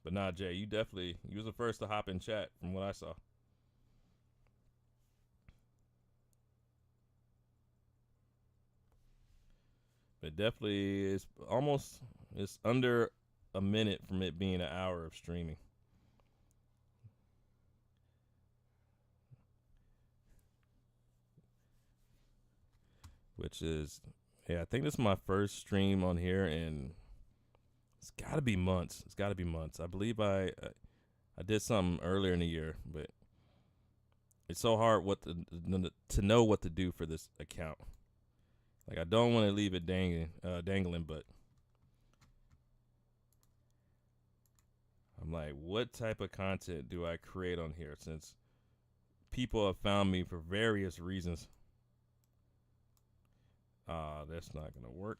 But nah, Jay, you was the first to hop in chat from what I saw. But definitely it's under a minute from it being an hour of streaming. Which is, yeah, I think this is my first stream on here, and it's got to be months. It's got to be months. I believe I did something earlier in the year, but it's so hard to know what to do for this account. Like I don't want to leave it dangling, but I'm like, what type of content do I create on here? Since people have found me for various reasons. That's not gonna work.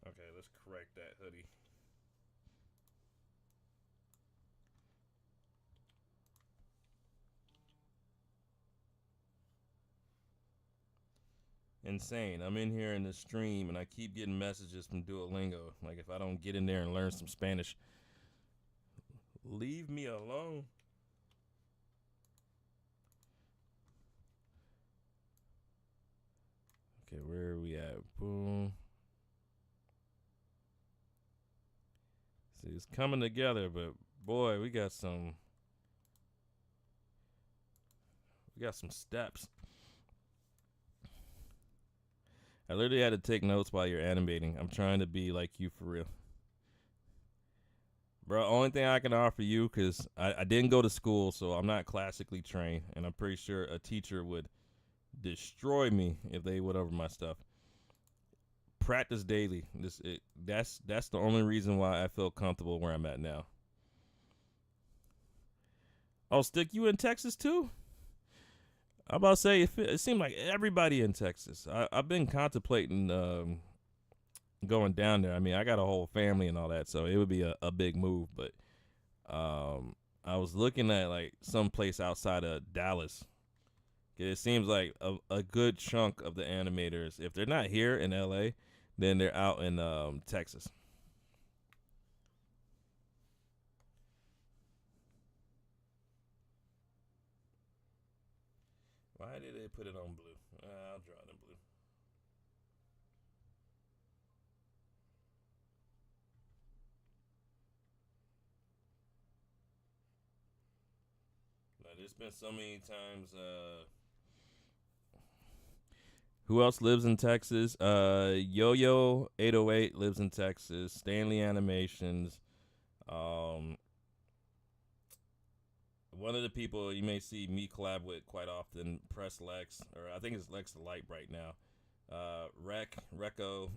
Okay, let's correct that hoodie. insane. I'm in here in the stream and I keep getting messages from Duolingo. Like if I don't get in there and learn some Spanish, leave me alone. Okay, where are we at? Boom. See, it's coming together, but boy, we got some steps. I literally had to take notes while you're animating. I'm trying to be like you for real. Bro, only thing I can offer you, because I didn't go to school, so I'm not classically trained, and I'm pretty sure a teacher would destroy me if they went over my stuff. Practice daily. That's the only reason why I feel comfortable where I'm at now. Oh, Stick, you in Texas too? I'm about to say it seemed like everybody in Texas. I've been contemplating going down there. I mean, I got a whole family and all that, so it would be a big move. But I was looking at like some place outside of Dallas. It seems like a good chunk of the animators, if they're not here in LA, then they're out in Texas. Why did they put it on blue? I'll draw it in blue. Now, there's been so many times. Who else lives in Texas? Yo 808 lives in Texas. Stanley Animations. Um, One of the people you may see me collab with quite often, Press Lex, or I think it's Lex the Light right now. Reco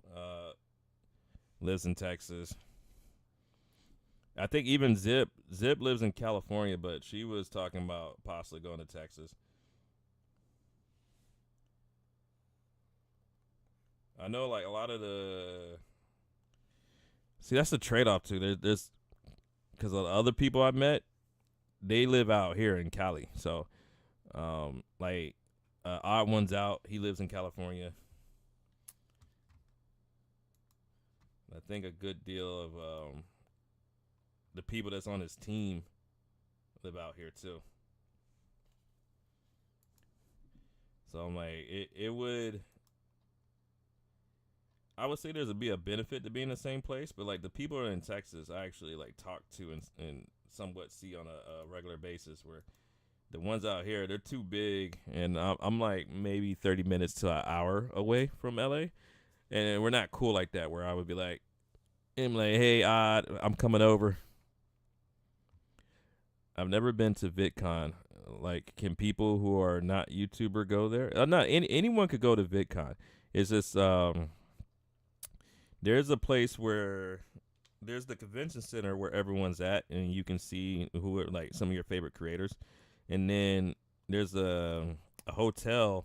lives in Texas. I think even Zip lives in California, but she was talking about possibly going to Texas. I know like a lot of the see that's the trade off too. There's because of the other people I met, they live out here in Cali. So, like, Odd One's out. He lives in California. I think a good deal of the people that's on his team live out here too. So I'm like, it would. I would say there's a be a benefit to being in the same place, but like the people in Texas, I actually like talk to and somewhat see on a regular basis. Where the ones out here, they're too big, and I'm like maybe 30 minutes to an hour away from LA, and we're not cool like that. Where I would be like, I'm like, hey, I'm coming over. I've never been to VidCon. Like, can people who are not YouTuber go there? Not anyone could go to VidCon. It's just there's a place where there's the convention center where everyone's at, and you can see who are like some of your favorite creators, and then there's a hotel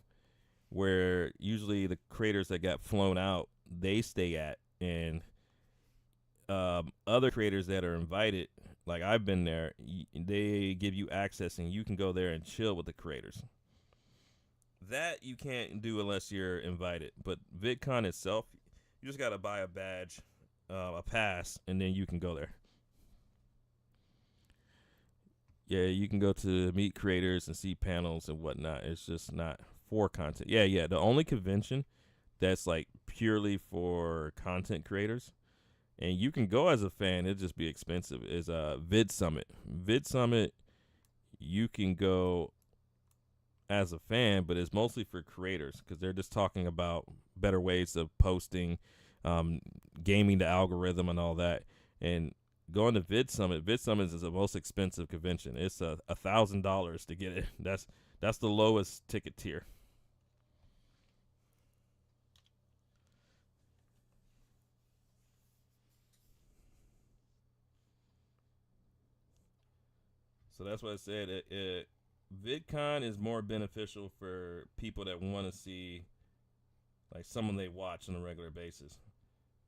where usually the creators that got flown out they stay at, and other creators that are invited, like I've been there, they give you access and you can go there and chill with the creators. That you can't do unless you're invited. But VidCon itself, you just gotta buy a badge, a pass, and then you can go there. Yeah, you can go to meet creators and see panels and whatnot. It's just not for content. Yeah. The only convention that's like purely for content creators, and you can go as a fan, it'd just be expensive, is Vid Summit. Vid Summit, you can go as a fan, but it's mostly for creators because they're just talking about better ways of posting, gaming the algorithm and all that. And going to Vid Summit is the most expensive convention. It's $1,000 to get it. That's the lowest ticket tier. So that's what I said. VidCon is more beneficial for people that want to see like someone they watch on a regular basis.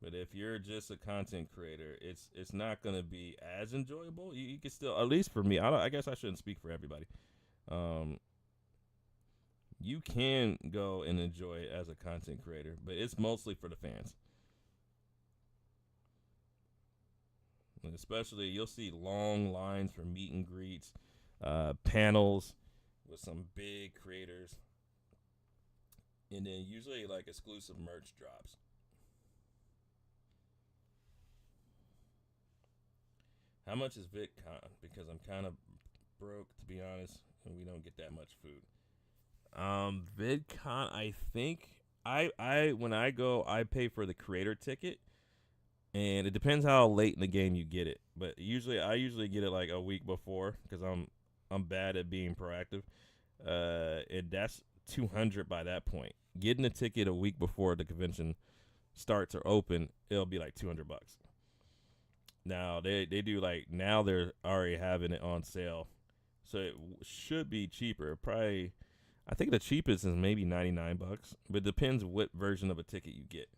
But if you're just a content creator, it's not gonna be as enjoyable. You can still, at least for me, I guess I shouldn't speak for everybody. Um, you can go and enjoy it as a content creator, but it's mostly for the fans. And especially, you'll see long lines for meet and greets, panels with some big creators, and then usually like exclusive merch drops. How much is VidCon? Because I'm kind of broke, to be honest, and we don't get that much food. VidCon, I think I when I go, I pay for the creator ticket, and it depends how late in the game you get it. But I usually get it like a week before because I'm bad at being proactive. And that's 200 by that point. Getting a ticket a week before the convention starts or open, it'll be like $200. Now they do like now they're already having it on sale, so it should be cheaper. Probably, I think the cheapest is maybe $99, but it depends what version of a ticket you get.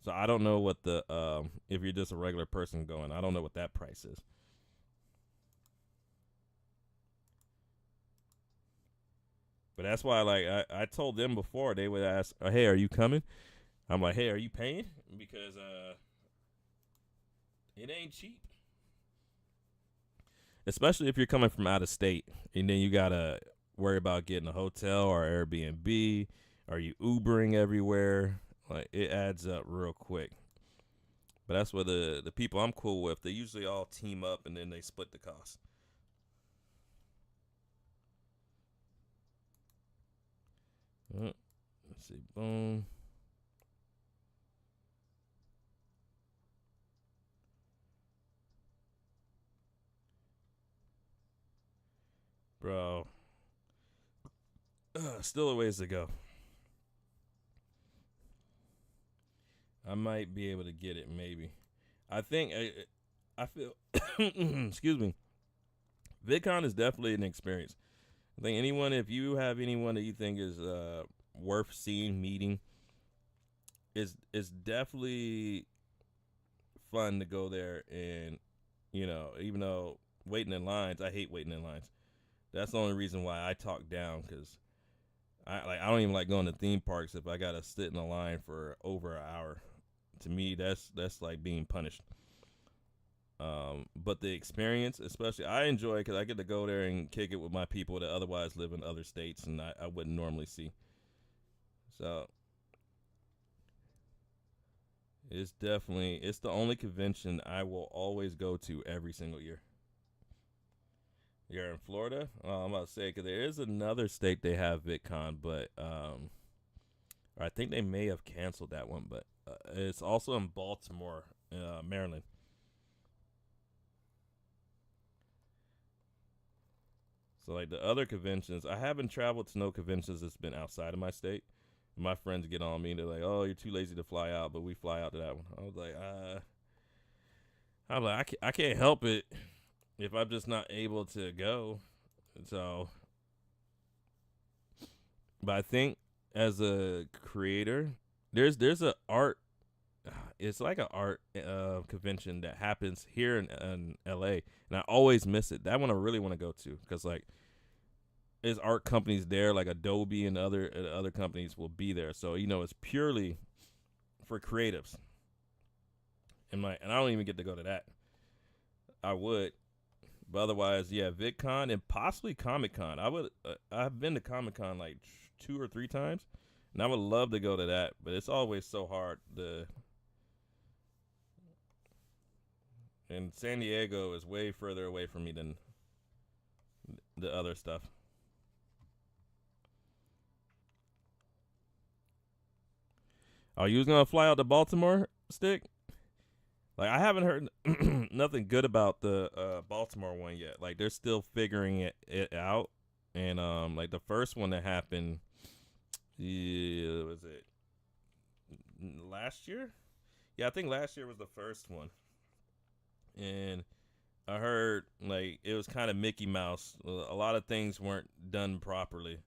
So I don't know what the if you're just a regular person going, I don't know what that price is. But that's why like I told them before they would ask, "Hey, are you coming?" I'm like, "Hey, are you paying?" Because it ain't cheap. Especially if you're coming from out of state and then you gotta worry about getting a hotel or Airbnb. Are you Ubering everywhere? Like it adds up real quick. But that's where the people I'm cool with, they usually all team up and then they split the cost. Let's see, boom. Bro, still a ways to go. I might be able to get it, maybe. I think I feel. Excuse me. VidCon is definitely an experience. I think anyone, if you have anyone that you think is worth seeing, meeting, it's definitely fun to go there. And even though waiting in lines, I hate waiting in lines. That's the only reason why I talk down because I don't even like going to theme parks if I gotta sit in a line for over an hour. To me, that's like being punished. But the experience, especially, I enjoy because I get to go there and kick it with my people that otherwise live in other states and I wouldn't normally see. So it's the only convention I will always go to every single year. You're in Florida? I'm about to say because there is another state they have VidCon, but I think they may have canceled that one. But it's also in Baltimore, Maryland. So like the other conventions, I haven't traveled to no conventions that's been outside of my state. My friends get on me. They're like, "Oh, you're too lazy to fly out," but we fly out to that one. I'm like, I can't help it if I'm just not able to go. So, but I think as a creator, there's a art. It's like an art convention that happens here in L.A. and I always miss it. That one I really want to go to because like there's art companies there, like Adobe and other companies will be there. So it's purely for creatives. And I don't even get to go to that. I would, but otherwise, yeah, VidCon and possibly Comic Con. I've been to Comic Con like 2 or 3 times, and I would love to go to that. But it's always so hard. And San Diego is way further away from me than the other stuff. Are you gonna fly out to Baltimore, Stick? Like I haven't heard nothing good about the Baltimore one yet. Like they're still figuring it out. And like the first one that happened, yeah, was it last year? Yeah, I think last year was the first one. And I heard like it was kind of Mickey Mouse. A lot of things weren't done properly,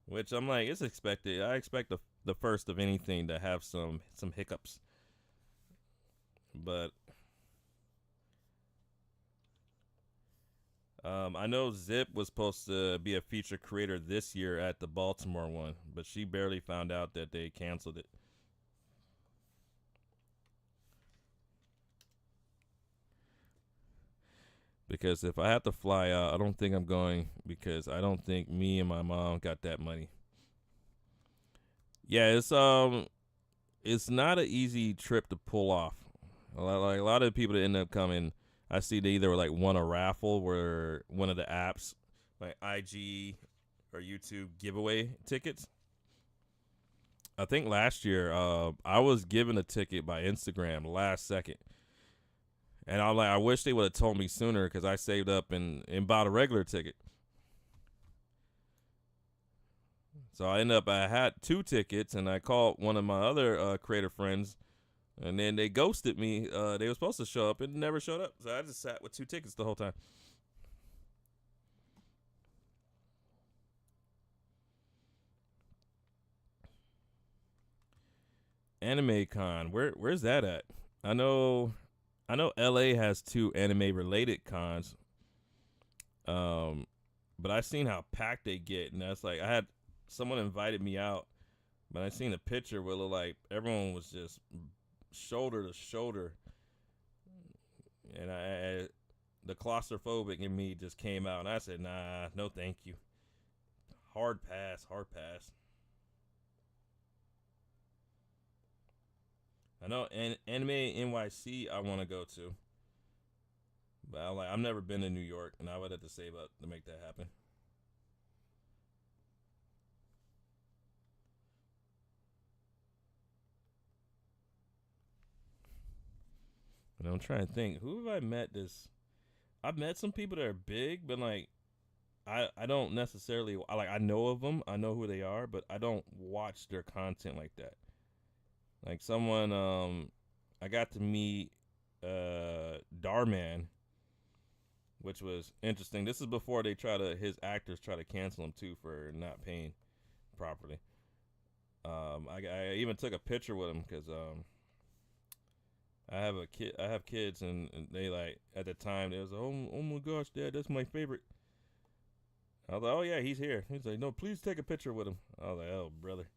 which I'm like, it's expected. I expect the first of anything to have some hiccups. But I know Zip was supposed to be a feature creator this year at the Baltimore one, but she barely found out that they canceled it. Because if I have to fly out, I don't think I'm going because I don't think me and my mom got that money. Yeah, it's not an easy trip to pull off. Like a lot of the people that end up coming, I see they either like won a raffle where one of the apps, like IG or YouTube giveaway tickets. I think last year, I was given a ticket by Instagram last second, and I'm like, I wish they would have told me sooner because I saved up and bought a regular ticket. So I had two tickets, and I called one of my other creator friends, and then they ghosted me. They were supposed to show up and never showed up, so I just sat with two tickets the whole time. Anime Con, where's that at? I know I know LA has two anime related cons. Um, but I seen how packed they get, and that's like I had someone invited me out, but I seen a picture where it looked like everyone was just shoulder to shoulder, and the claustrophobic in me just came out, and I said, nah, no, thank you, hard pass, hard pass. I know Anime NYC I want to go to, but I've never been to New York, and I would have to save up to make that happen. And I'm trying to think, who have I met this? I've met some people that are big, but like I don't necessarily I know of them, I know who they are, but I don't watch their content like that. Like someone I got to meet Darman, which was interesting. This is before they try to his actors try to cancel him too for not paying properly. I even took a picture with him because I have a kid. I have kids, and they like at the time they was like, oh my gosh, Dad, that's my favorite. I was like, oh yeah, he's here. He's like, no, please take a picture with him. I was like, oh brother.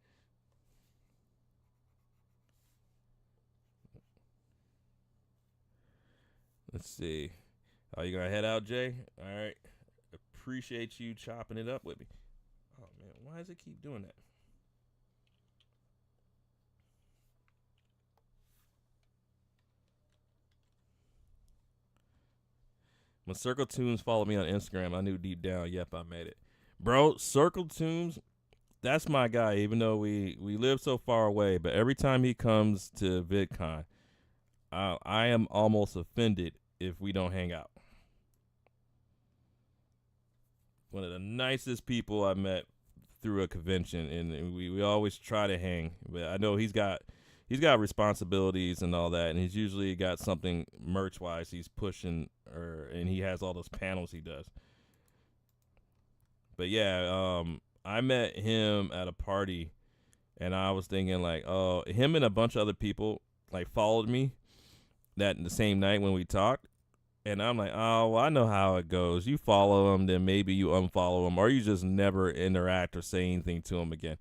Let's see. Are you gonna head out, Jay? All right. Appreciate you chopping it up with me. Oh man, why does it keep doing that? When Circle Tunes followed me on Instagram, I knew deep down, yep, I made it. Bro, Circle Tunes, that's my guy, even though we live so far away. But every time he comes to VidCon, I am almost offended if we don't hang out. One of the nicest people I met through a convention, and we always try to hang. But I know he's got responsibilities and all that, and he's usually got something merch wise he's pushing, or and he has all those panels he does. But yeah, I met him at a party, and I was thinking like, oh, him and a bunch of other people like followed me that the same night when we talked. And I'm like, oh, well, I know how it goes. You follow him, then maybe you unfollow him, or you just never interact or say anything to him again.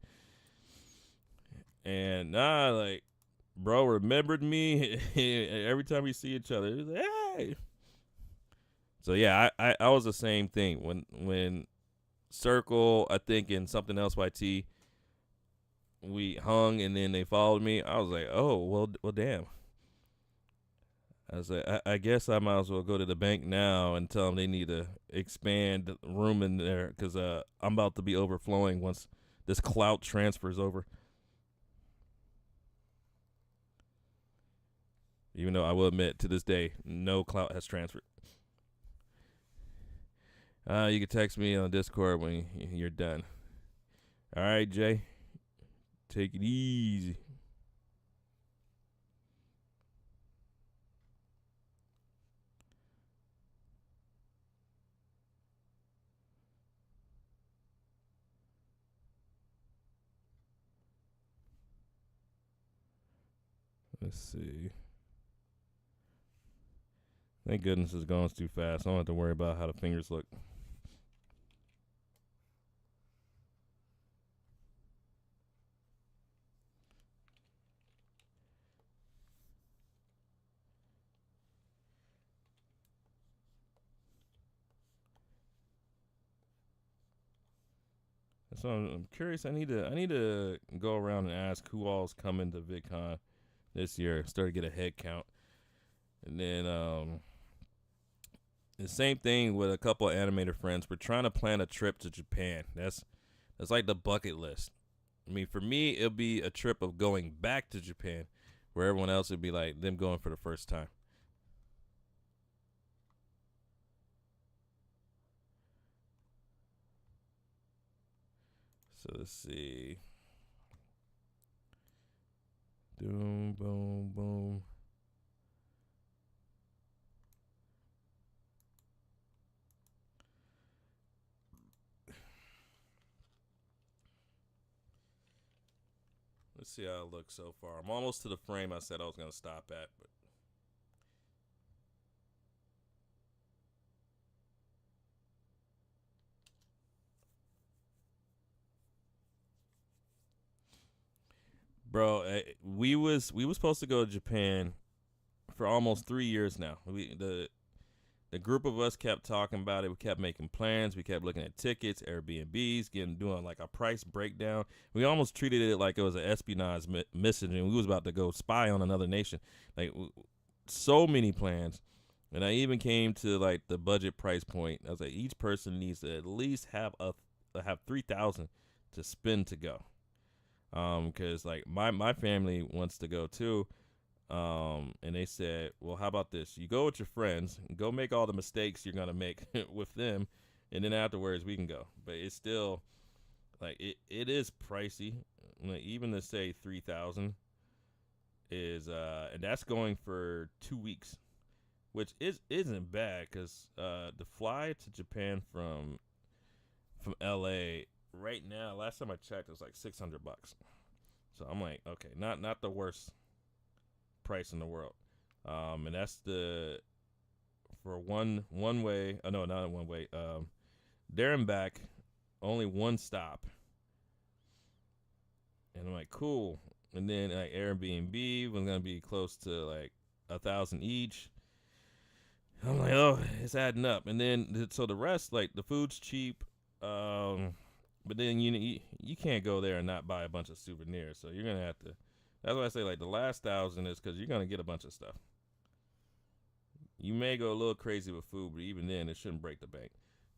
And like, bro remembered me every time we see each other. He's like, hey. So yeah, I was the same thing when Circle, I think in something else YT, we hung and then they followed me. I was like, oh well damn. I was like, I guess I might as well go to the bank now and tell them they need to expand room in there because I'm about to be overflowing once this clout transfers over. Even though I will admit to this day, no clout has transferred. You can text me on Discord when you're done. All right, Jay. Take it easy. Let's see. Thank goodness it's going too fast. I don't have to worry about how the fingers look. So I'm curious. I need to go around and ask who all's coming to VidCon this year. Start to get a head count, and then the same thing with a couple of animator friends. We're trying to plan a trip to Japan. That's like the bucket list. I mean, for me, it'll be a trip of going back to Japan, where everyone else would be like them going for the first time. So let's see. Boom, boom, boom. Let's see how it looks so far. I'm almost to the frame I said I was gonna stop at, but bro, we was supposed to go to Japan for almost 3 years now. The group of us kept talking about it. We kept making plans. We kept looking at tickets, Airbnbs, doing like a price breakdown. We almost treated it like it was an espionage mission, and we was about to go spy on another nation. Like so many plans, and I even came to like the budget price point. I was like, each person needs to at least have 3,000 to spend to go. Because like my family wants to go too. And they said, well, how about this? You go with your friends, go make all the mistakes you're gonna make with them, and then afterwards we can go. But it's still like it is pricey. Like, even to say 3,000 is and that's going for 2 weeks, which isn't bad because the fly to Japan from LA right now, last time I checked, it was like $600. So I'm like, okay, not the worst price in the world. And that's the for one way. Oh no, not one way. There and back, only one stop. And I'm like, cool. And then like Airbnb was gonna be close to like 1,000 each. I'm like, oh, it's adding up. And then so the rest, like the food's cheap. But then you can't go there and not buy a bunch of souvenirs. So you're gonna have to. That's why I say like the last 1,000 is because you're gonna get a bunch of stuff. You may go a little crazy with food, but even then, it shouldn't break the bank.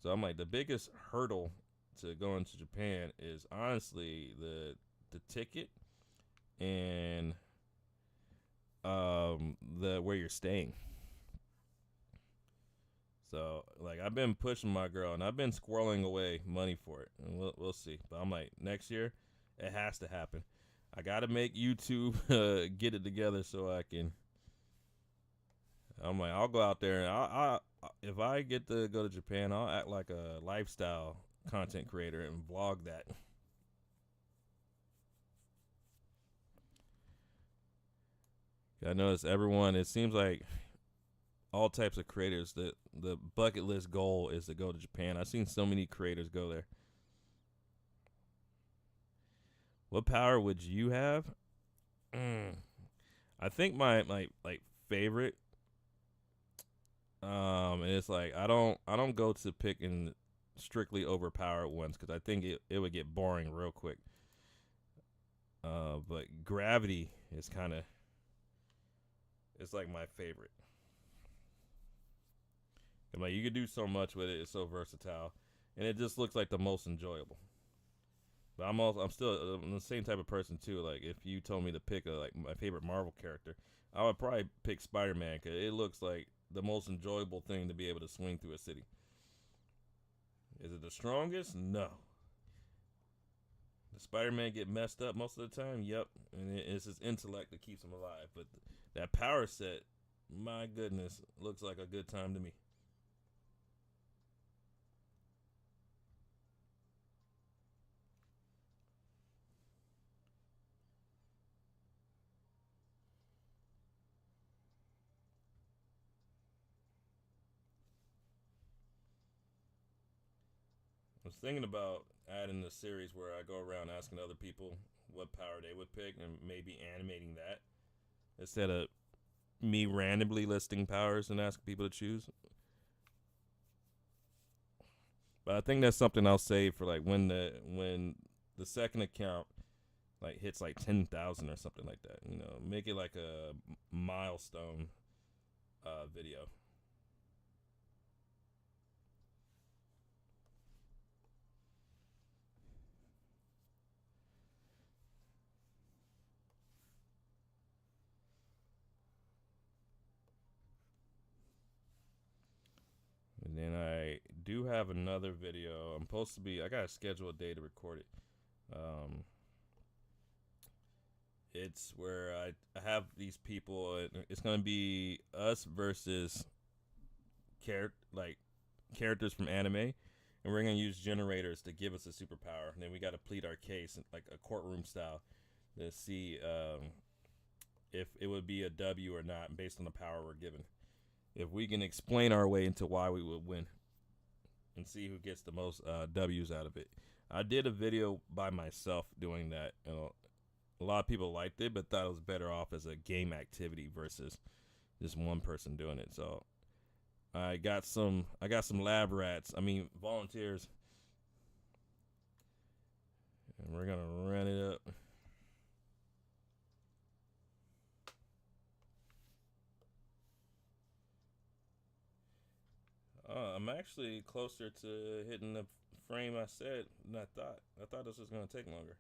So I'm like, the biggest hurdle to going to Japan is honestly the ticket and the where you're staying. So like I've been pushing my girl and I've been squirreling away money for it, and we'll see. But I'm like, next year, it has to happen. I gotta make YouTube get it together so I can. I'm like, I'll go out there and if I get to go to Japan, I'll act like a lifestyle content creator and vlog that. I notice everyone. It seems like all types of creators. The bucket list goal is to go to Japan. I've seen so many creators go there. What power would you have? Mm, I think my like favorite. And it's like I don't go to picking strictly overpowered ones because I think it would get boring real quick. But gravity is kind of it's like my favorite. And like you could do so much with it. It's so versatile, and it just looks like the most enjoyable. But I'm still I'm the same type of person too. Like if you told me to pick like my favorite Marvel character, I would probably pick Spider-Man because it looks like the most enjoyable thing to be able to swing through a city. Is it the strongest? No. Does Spider-Man get messed up most of the time? Yep. And it's his intellect that keeps him alive. But that power set, my goodness, looks like a good time to me. was thinking about adding a series where I go around asking other people what power they would pick and maybe animating that instead of me randomly listing powers and asking people to choose. But I think that's something I'll save for like when the second account like hits like 10,000 or something like that. You know, make it like a milestone video. And then I do have another video. I'm supposed to be. I gotta schedule a day to record it. It's where I have these people. It's gonna be us versus like characters from anime, and we're gonna use generators to give us a superpower. And then we gotta plead our case like a courtroom style to see if it would be a W or not based on the power we're given. If we can explain our way into why we would win and see who gets the most W's out of it. I did a video by myself doing that. You know, a lot of people liked it, but thought it was better off as a game activity versus just one person doing it. So I got some lab rats. I mean volunteers, and we're gonna run it up. I'm actually closer to hitting the frame I said than I thought. I thought this was gonna take longer,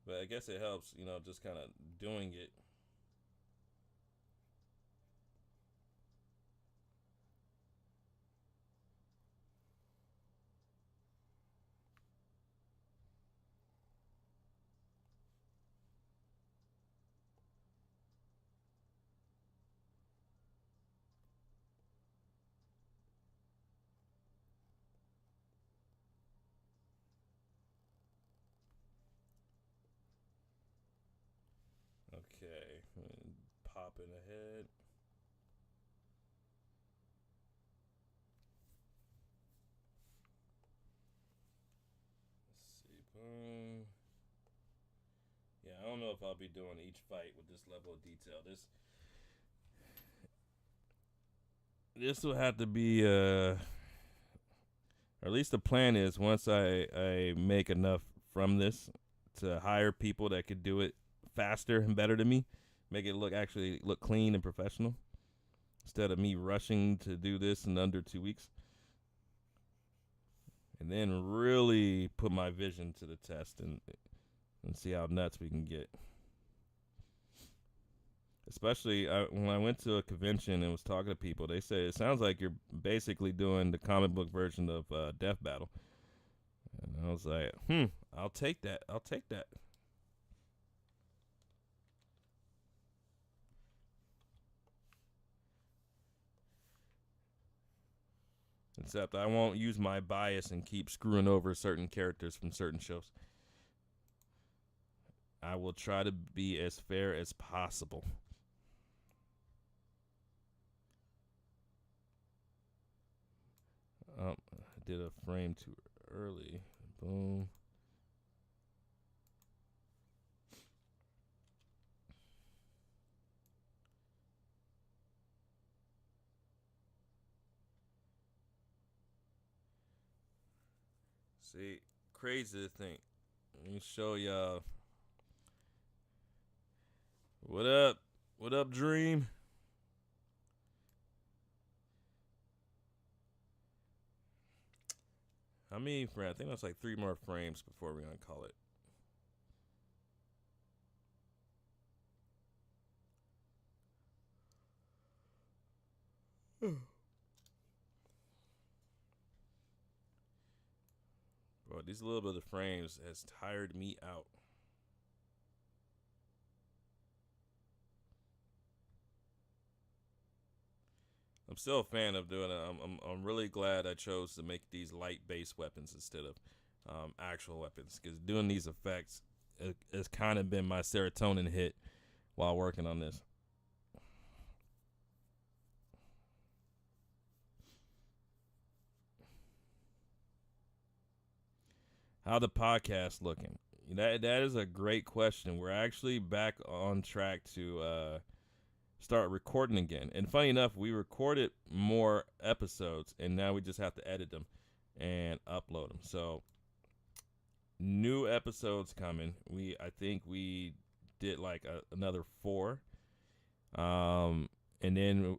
but I guess it helps, you know, just kind of doing it. Okay, popping ahead. Let's see, boom. Yeah, I don't know if I'll be doing each fight with this level of detail. This will have to be or at least the plan is once I make enough from this to hire people that could do it faster and better than me, make it look clean and professional instead of me rushing to do this in under 2 weeks, and then really put my vision to the test and see how nuts we can get. Especially when I went to a convention and was talking to people, they said it sounds like you're basically doing the comic book version of Death Battle. And I was like, I'll take that. I'll take that. Except I won't use my bias and keep screwing over certain characters from certain shows. I will try to be as fair as possible. I did a frame too early. Boom. See, crazy to think. Let me show y'all. What up? What up, Dream? How many frames? I think that's like 3 more frames before we're gonna call it. Bro, these little bit of frames has tired me out. I'm still a fan of doing it. I'm really glad I chose to make these light base weapons instead of actual weapons, because doing these effects has kind of been my serotonin hit while working on this. How the podcast looking? That is a great question. We're actually back on track to start recording again. And funny enough, we recorded more episodes, and now we just have to edit them and upload them. So new episodes coming. I think we did like another 4. And then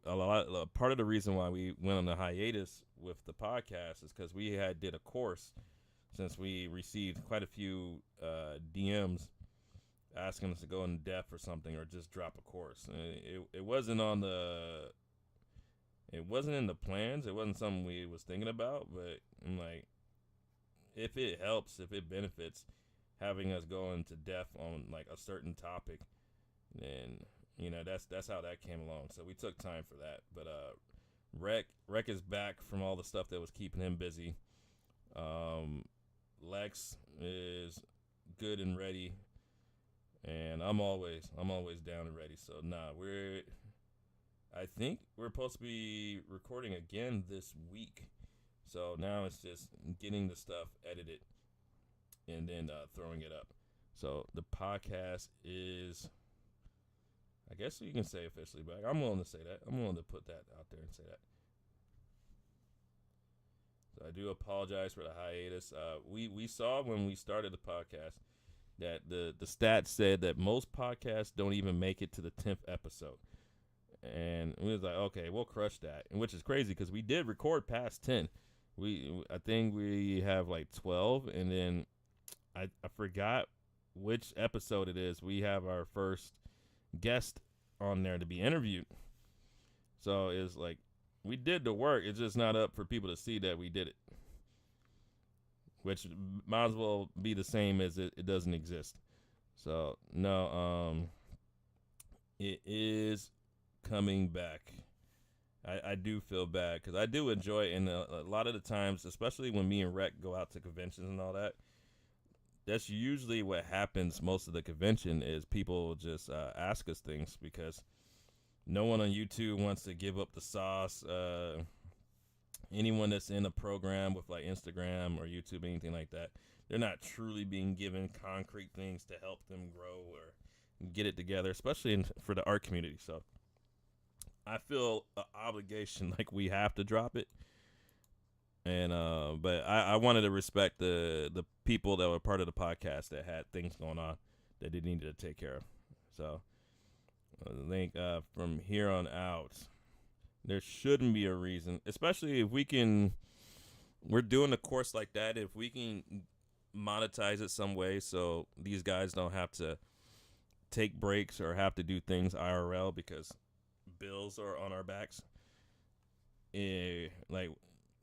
part of the reason why we went on the hiatus with the podcast is because we did a course, since we received quite a few DMs asking us to go in depth or something, or just drop a course. It wasn't it wasn't in the plans. It wasn't something we was thinking about, but I'm like, if it helps, if it benefits, having us go into depth on like a certain topic, then that's how that came along. So we took time for that. But Rec is back from all the stuff that was keeping him busy. Lex is good and ready, and I'm always down and ready. So I think we're supposed to be recording again this week. So now it's just getting the stuff edited and then throwing it up. So the podcast is, I guess you can say, officially back. I'm willing to say that. I'm willing to put that out there and say that. So I do apologize for the hiatus. We saw when we started the podcast that the stats said that most podcasts don't even make it to the 10th episode. And we was like, okay, we'll crush that. And which is crazy because we did record past 10. I think we have like 12, and then I forgot which episode it is. We have our first guest on there to be interviewed. So it's like, we did the work. It's just not up for people to see that we did it, which might as well be the same as it doesn't exist. So no, it is coming back. I do feel bad because I do enjoy it, and a lot of the times, especially when me and Rec go out to conventions and all that, that's usually what happens most of the convention is people just ask us things because no one on YouTube wants to give up the sauce. Anyone that's in a program with like Instagram or YouTube, anything like that, they're not truly being given concrete things to help them grow or get it together, especially for the art community. So I feel an obligation, like we have to drop it. And but I wanted to respect the people that were part of the podcast that had things going on that they needed to take care of. So I think from here on out, there shouldn't be a reason, especially if we're doing a course like that, if we can monetize it some way so these guys don't have to take breaks or have to do things IRL because bills are on our backs. Like,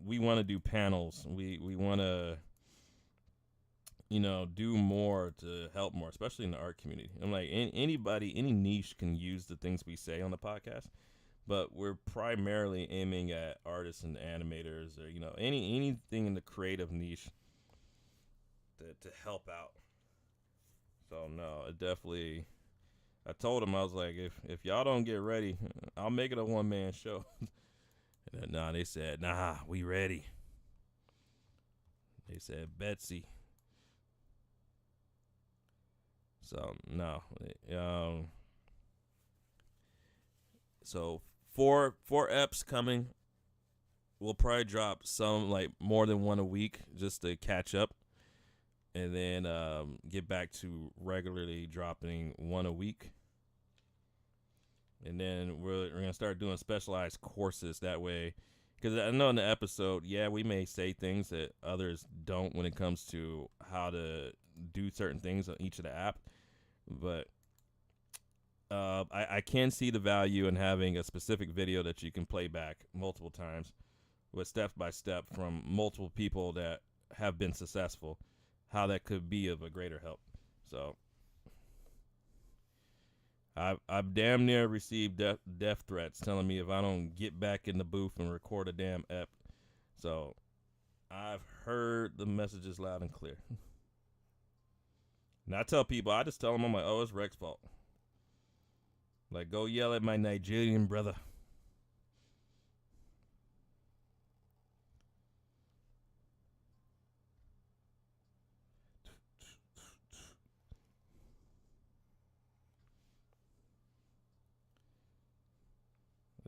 we want to do panels. We want to, do more to help more, especially in the art community. I'm like, anybody, any niche can use the things we say on the podcast, but we're primarily aiming at artists and animators, or anything in the creative niche to help out. So no, it definitely. I told him, I was like, if y'all don't get ready, I'll make it a one-man show. And then, they said, nah, we ready. They said, Betsy. So, no. So, four eps coming. We'll probably drop some, like, more than one a week just to catch up. And then get back to regularly dropping one a week. And then we're going to start doing specialized courses that way. Because I know in the episode, we may say things that others don't when it comes to how to do certain things on each of the app. But I can see the value in having a specific video that you can play back multiple times with step by step from multiple people that have been successful, how that could be of a greater help. So I've damn near received death threats telling me if I don't get back in the booth and record a damn ep. So I've heard the messages loud and clear. And I tell people, I just tell them, I'm like, oh, it's Rex's fault. Like, go yell at my Nigerian brother.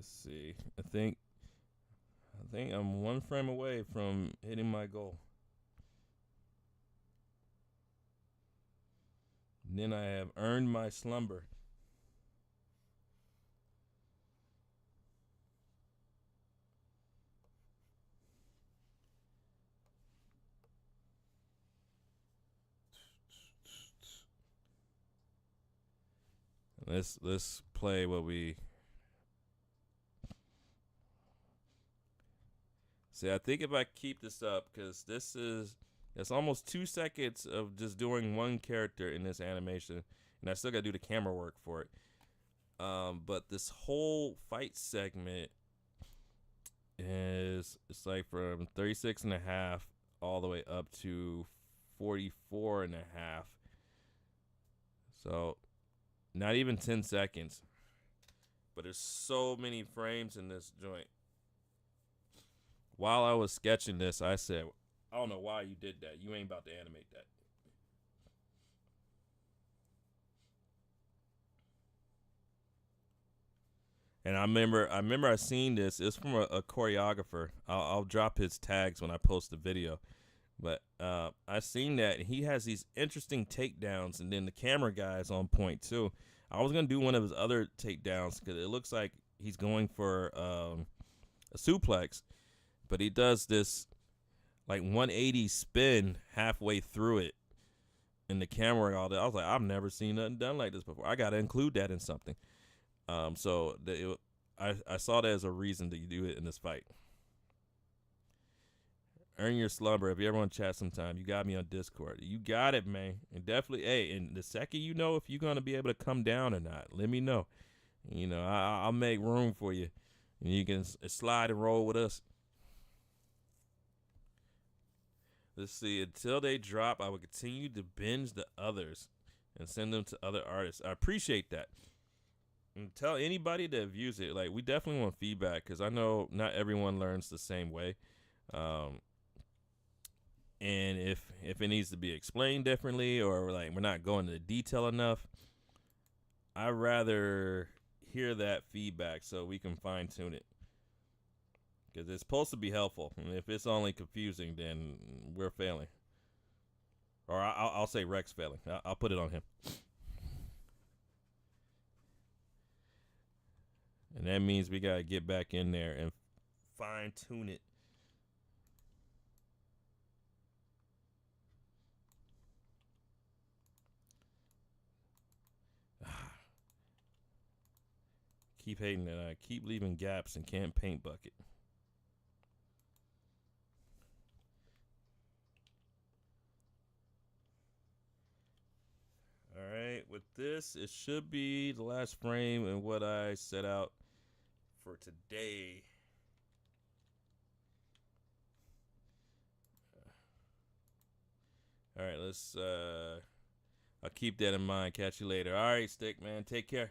Let's see. I think I'm one frame away from hitting my goal. And then I have earned my slumber. Let's play what we see. I think if I keep this up, because it's almost 2 seconds of just doing one character in this animation, and I still gotta do the camera work for it. But this whole fight segment it's like from 36 and a half all the way up to 44 and a half. So not even 10 seconds. But there's so many frames in this joint. While I was sketching this, I said, I don't know why you did that. You ain't about to animate that. And I remember I seen this. It's from a choreographer. I'll drop his tags when I post the video. But I seen that he has these interesting takedowns, and then the camera guy is on point too. I was gonna do one of his other takedowns because it looks like he's going for a suplex, but he does this like 180 spin halfway through it, and the camera all that. I was like, I've never seen nothing done like this before. I gotta include that in something. I saw that as a reason to do it in this fight. Earn your slumber. If you ever want to chat sometime, you got me on Discord. You got it, man. And definitely, hey, and the second you know if you're going to be able to come down or not, let me know. You know, I'll make room for you. And you can slide and roll with us. Let's see. Until they drop, I will continue to binge the others and send them to other artists. I appreciate that. And tell anybody that views it, like, we definitely want feedback because I know not everyone learns the same way. And if it needs to be explained differently or like we're not going into detail enough, I'd rather hear that feedback so we can fine tune it. Because it's supposed to be helpful. And if it's only confusing, then we're failing. Or I'll say Rex failing. I'll put it on him. And that means we got to get back in there and fine tune it. Keep hating that I keep leaving gaps and can't paint bucket. Alright, with this, it should be the last frame and what I set out for today. Alright, let's I'll keep that in mind. Catch you later. Alright, Stick Man, take care.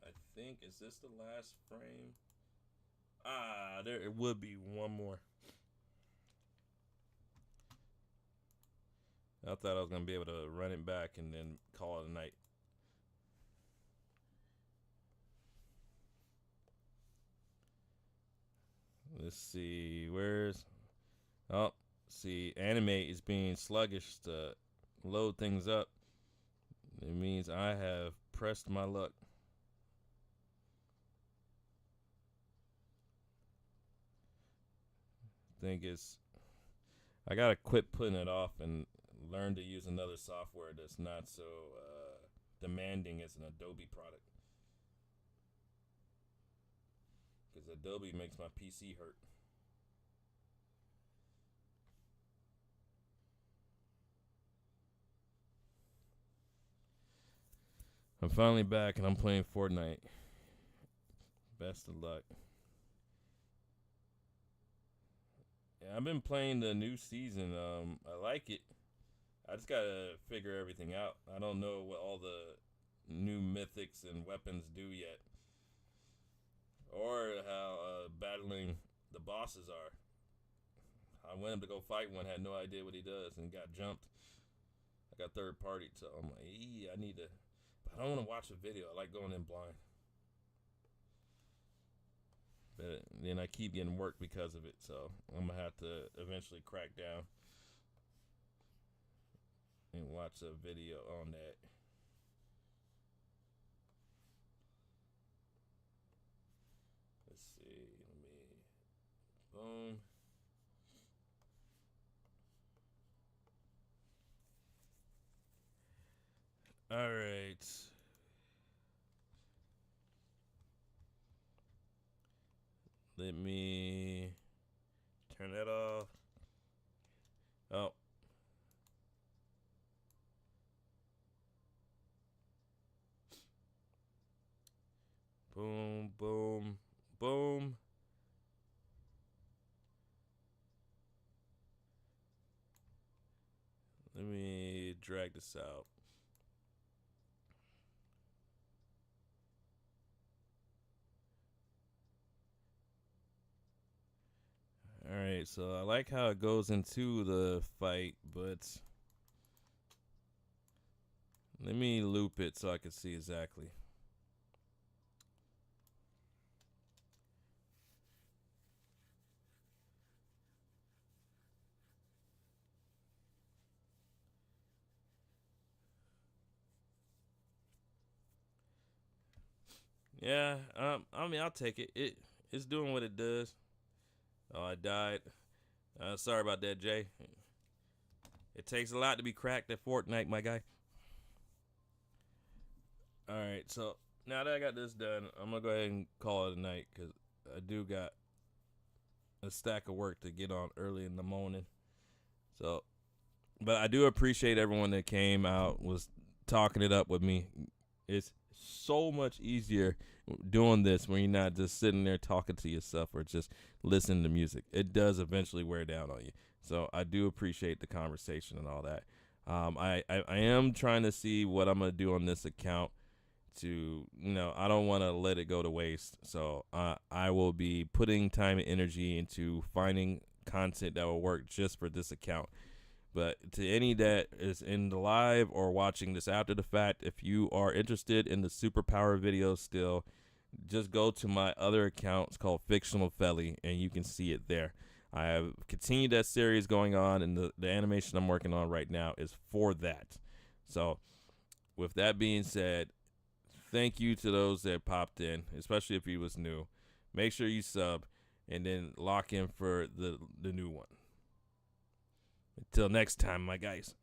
I think, is this the last frame? There it would be one more. I thought I was gonna be able to run it back and then call it a night. Let's see, see, Animate is being sluggish to load things up. It means I have pressed my luck. I gotta quit putting it off and learn to use another software that's not so demanding as an Adobe product. Because Adobe makes my PC hurt. I'm finally back and I'm playing Fortnite. Best of luck. Yeah, I've been playing the new season. I like it. I just gotta figure everything out. I don't know what all the new mythics and weapons do yet, or how battling the bosses are. I went up to go fight one, had no idea what he does, and got jumped. I got third party, so I'm like, I need to. But I don't want to watch a video. I like going in blind. But then I keep getting work because of it, so I'm gonna have to eventually crack down and watch a video on that. Let's see. Let me. Boom. All right. Let me turn that off. Oh. Boom, boom, boom. Let me drag this out. All right, so I like how it goes into the fight, but let me loop it so I can see exactly. Yeah, I mean, I'll take it. It's doing what it does. Oh, I died. Sorry about that, Jay. It takes a lot to be cracked at Fortnite, my guy. All right, so now that I got this done, I'm gonna go ahead and call it a night because I do got a stack of work to get on early in the morning. So, but I do appreciate everyone that came out, was talking it up with me. It's so much easier doing this when you're not just sitting there talking to yourself or just listening to music. It does eventually wear down on you. So I do appreciate the conversation and all that. I am trying to see what I'm going to do on this account to, I don't want to let it go to waste. So I will be putting time and energy into finding content that will work just for this account. But to any that is in the live or watching this after the fact, if you are interested in the superpower videos still, just go to my other account. It's called Fictional Felly, and you can see it there. I have continued that series going on, and the animation I'm working on right now is for that. So with that being said, thank you to those that popped in, especially if you was new. Make sure you sub, and then lock in for the new one. Until next time, my guys.